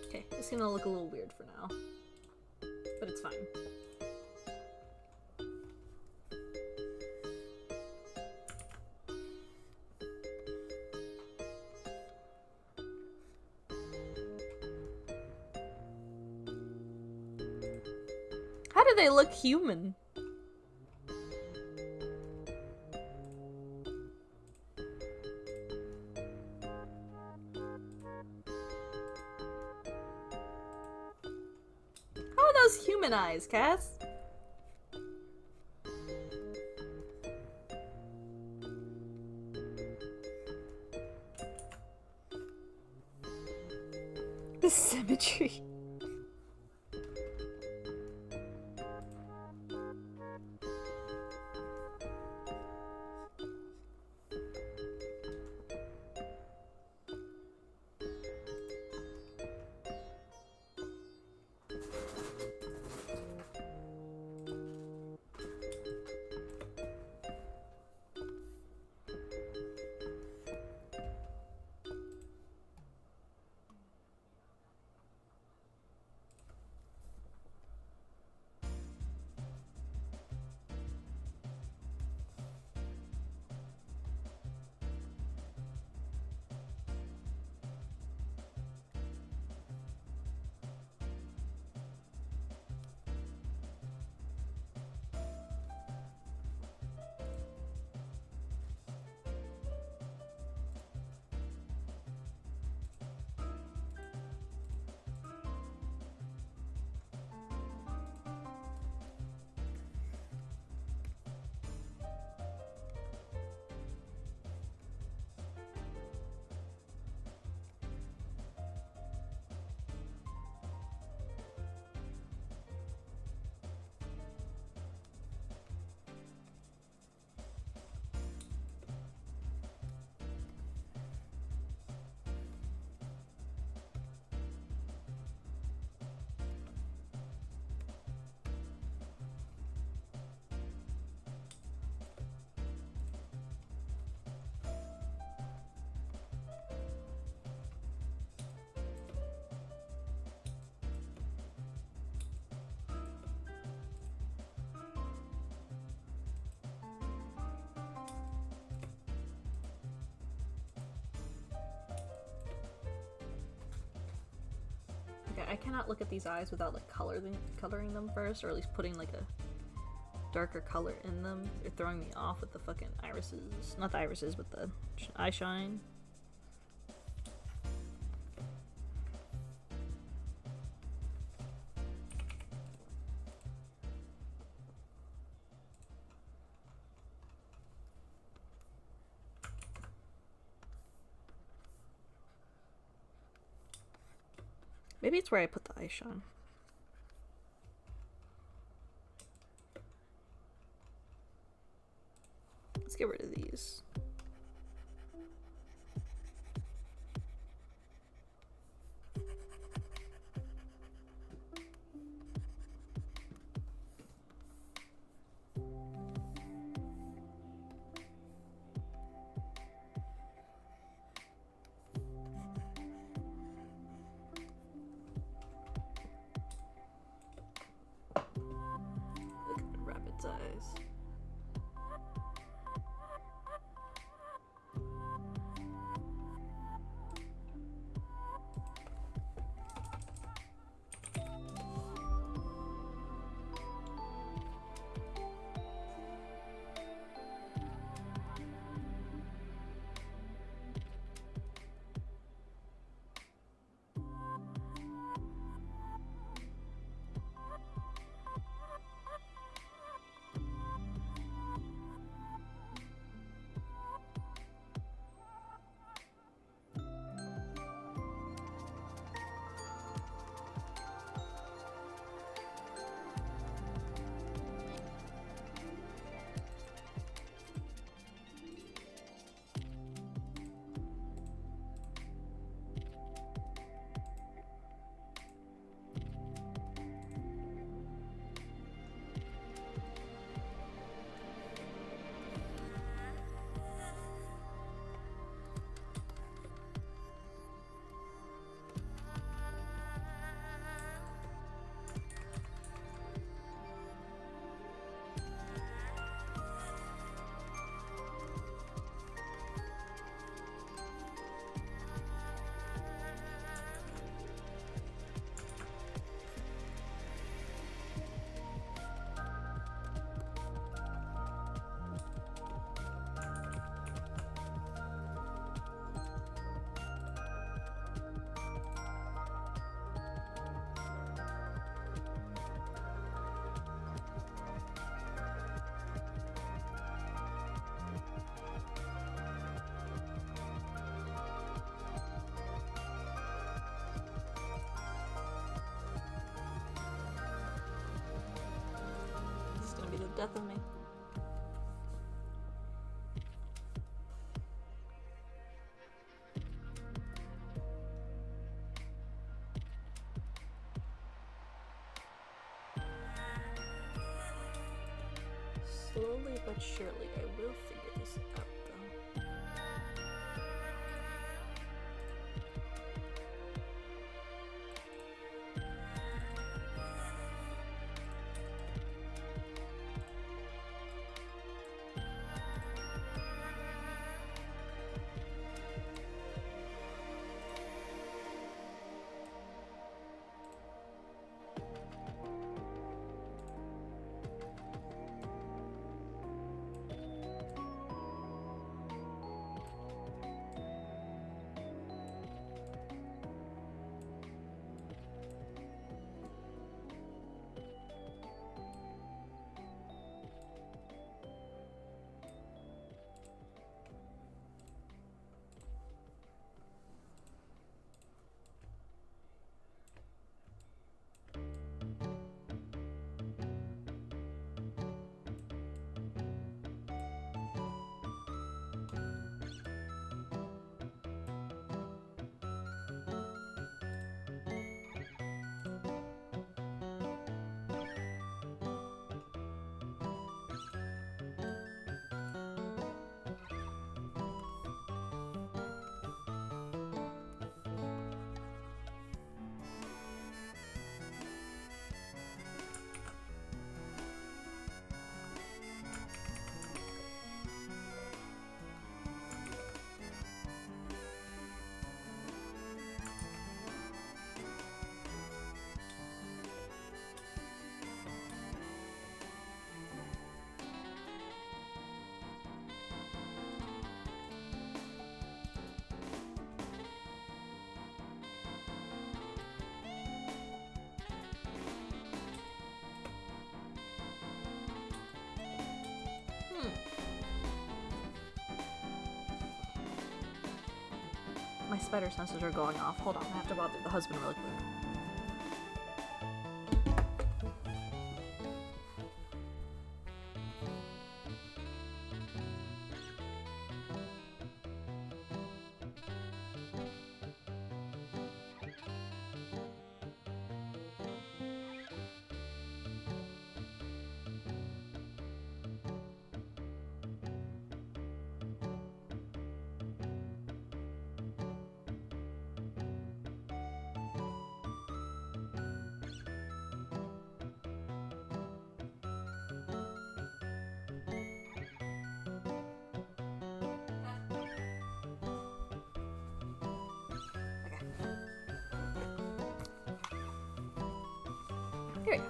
Okay, it's gonna look a little weird for now, but it's fine. How do they look human? How are those human eyes, Cass? The symmetry. Okay, I cannot look at these eyes without like coloring them first, or at least putting like a darker color in them. They're throwing me off with the fucking irises. Not the irises, but the eye shine. Maybe it's where I put the eye shine. Let's get rid of these. Look at the rabbit's eyes. This is gonna be the death of me. Slowly but surely, I will figure this out, though. My spider sensors are going off. Hold on, I have to bother the husband really quick. Here we go.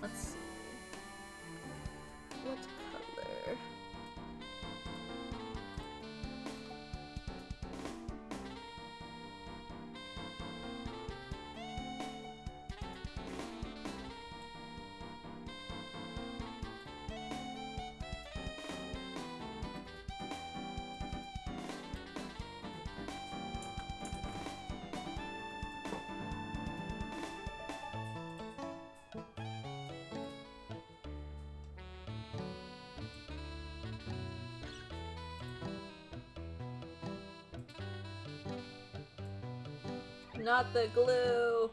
Let's see. What color? Not the glue.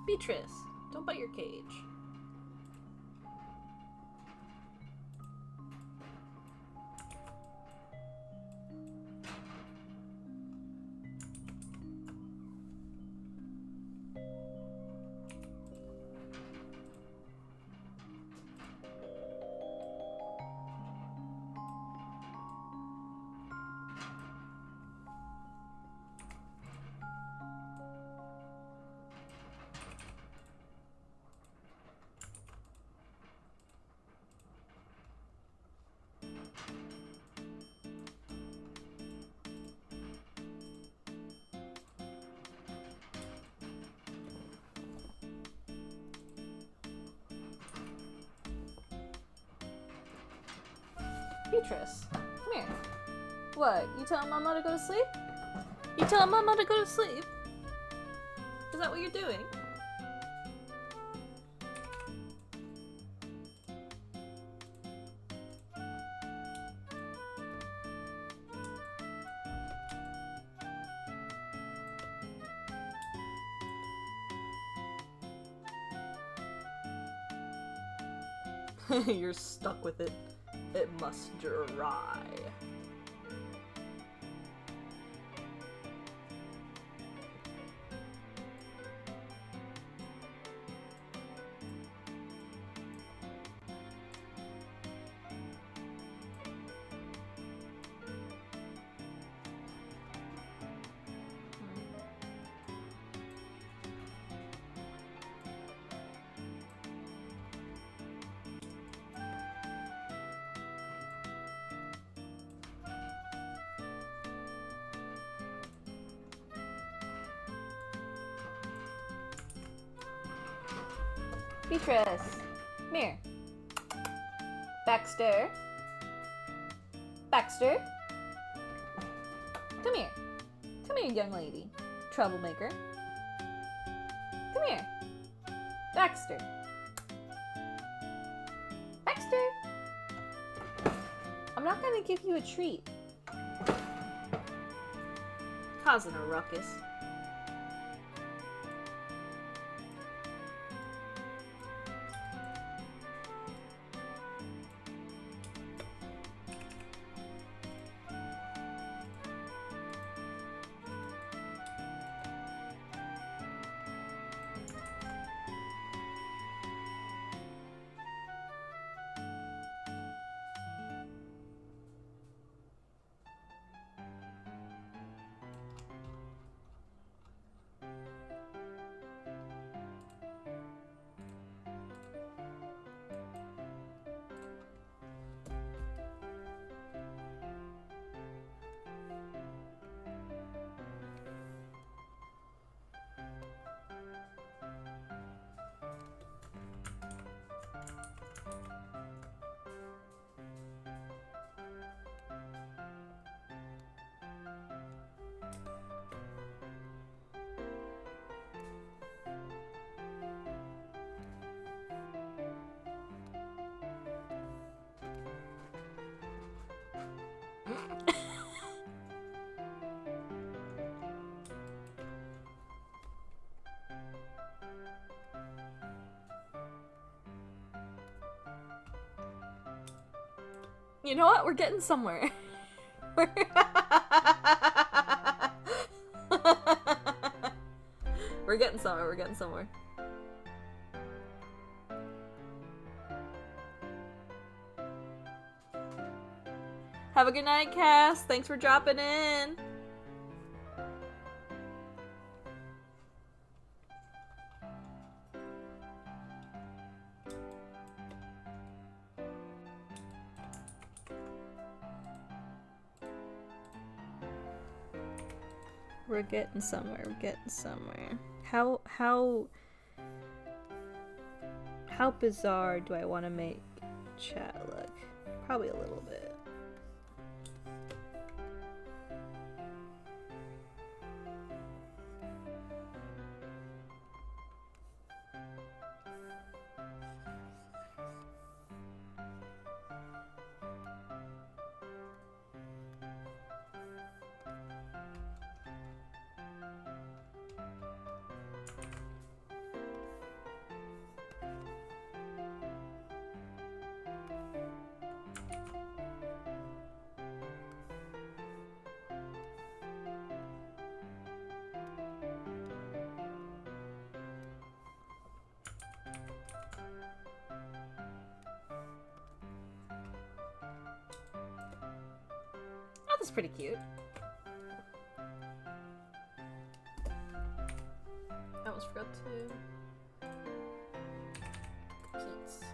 Beatrice, don't bite your cage. Beatrice, come here. What, you telling Mama to go to sleep? You telling Mama to go to sleep? Is that what you're doing? You're stuck with it. It must dry. Beatrice, come here. Baxter. Baxter. Come here. Come here, young lady. Troublemaker. Come here. Baxter. sister? I'm not gonna give you a treat. Causing a ruckus. You know what? We're getting somewhere. We're getting somewhere. We're getting somewhere. Have a good night, Cass. Thanks for dropping in. We're getting somewhere. We're getting somewhere. How bizarre do I want to make chat look? Probably a little bit. That's pretty cute. I almost forgot to... Keats.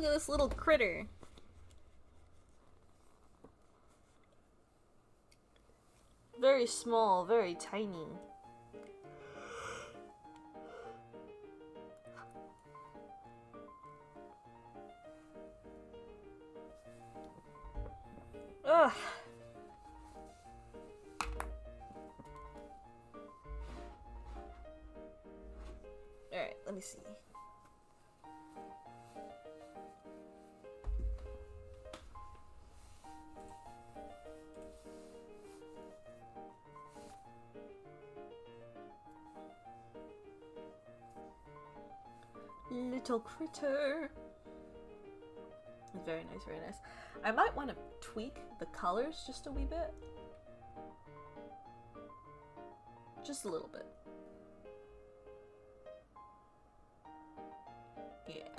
Look at this little critter. Very small, very tiny. Ugh. Alright, let me see. Little critter. Very nice, very nice. I might want to tweak the colors just a wee bit. Just a little bit. Yeah.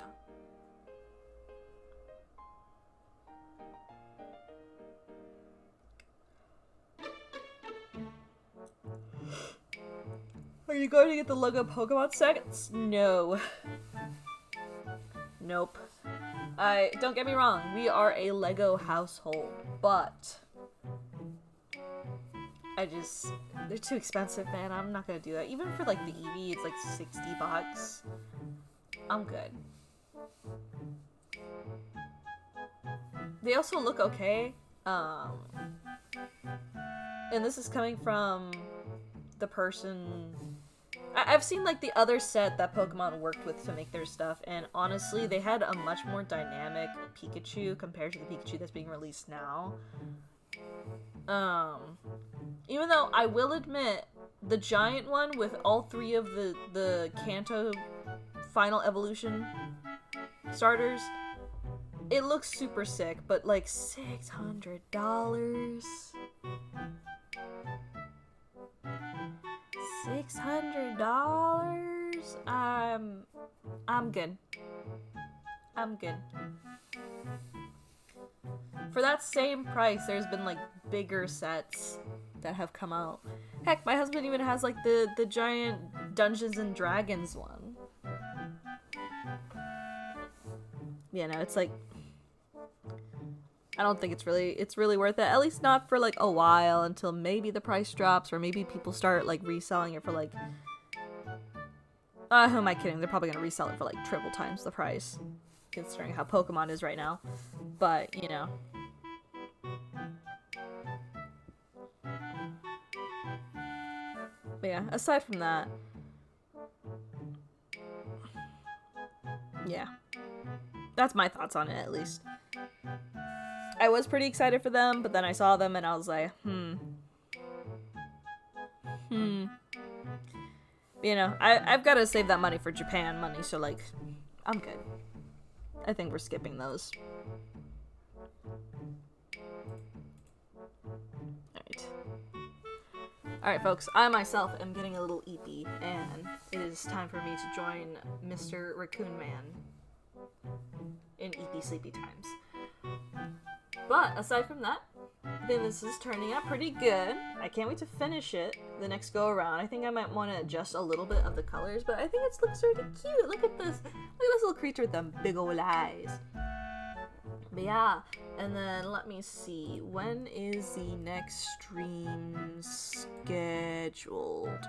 Are you going to get the Lego Pokemon sets? No. Nope. Don't get me wrong, we are a Lego household, but they're too expensive, man. I'm not gonna do that. Even for like the Eevee, it's like $60. I'm good. They also look okay. And this is coming from the person. I've seen like the other set that Pokemon worked with to make their stuff, and honestly, they had a much more dynamic Pikachu compared to the Pikachu that's being released now. Even though I will admit, the giant one with all three of the Kanto final evolution starters, it looks super sick, but like $600? $600? I'm good. I'm good. For that same price, there's been like bigger sets that have come out. Heck, my husband even has like the giant Dungeons and Dragons one. You know, it's like, I don't think it's really worth it. At least not for like a while, until maybe the price drops, or maybe people start like reselling it for like, who am I kidding? They're probably gonna resell it for like triple times the price, considering how Pokemon is right now. But, you know. But yeah, aside from that, yeah. That's my thoughts on it, at least. I was pretty excited for them, but then I saw them and I was like, You know, I've got to save that money for Japan money, so like, I'm good. I think we're skipping those. Alright, folks, I myself am getting a little eepy, and it is time for me to join Mr. Raccoon Man in eepy sleepy times. But aside from that, I think this is turning out pretty good. I can't wait to finish it the next go around. I think I might want to adjust a little bit of the colors, but I think it looks really cute. Look at this. Look at this little creature with them big ol' eyes. But yeah, and then let me see. When is the next stream scheduled?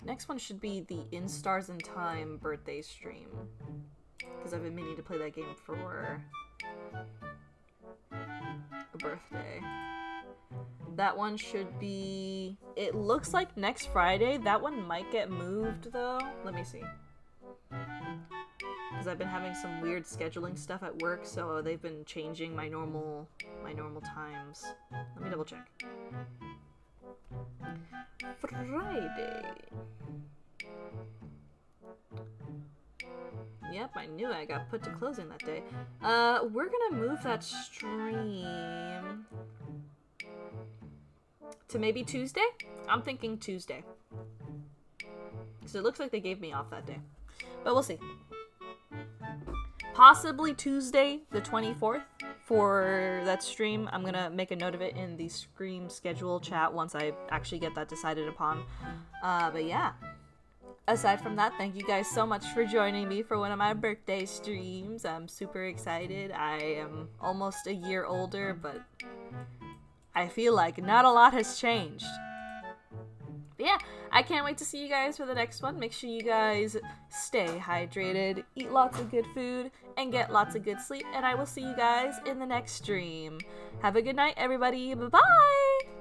Next one should be the In Stars in Time birthday stream, because I've been meaning to play that game for a birthday. That one should be, it looks like next Friday. That one might get moved though. Let me see. Because I've been having some weird scheduling stuff at work, so they've been changing my normal times. Let me double check. Friday. Yep, I knew I got put to closing that day. We're gonna move that stream to maybe Tuesday? I'm thinking Tuesday. So it looks like they gave me off that day. But we'll see. Possibly Tuesday, the 24th, for that stream. I'm gonna make a note of it in the stream schedule chat once I actually get that decided upon. But yeah. aside from that, thank you guys so much for joining me for one of my birthday streams. I'm super excited. I am almost a year older, but I feel like not a lot has changed. But yeah, I can't wait to see you guys for the next one. Make sure you guys stay hydrated, eat lots of good food, and get lots of good sleep. And I will see you guys in the next stream. Have a good night, everybody. Bye-bye!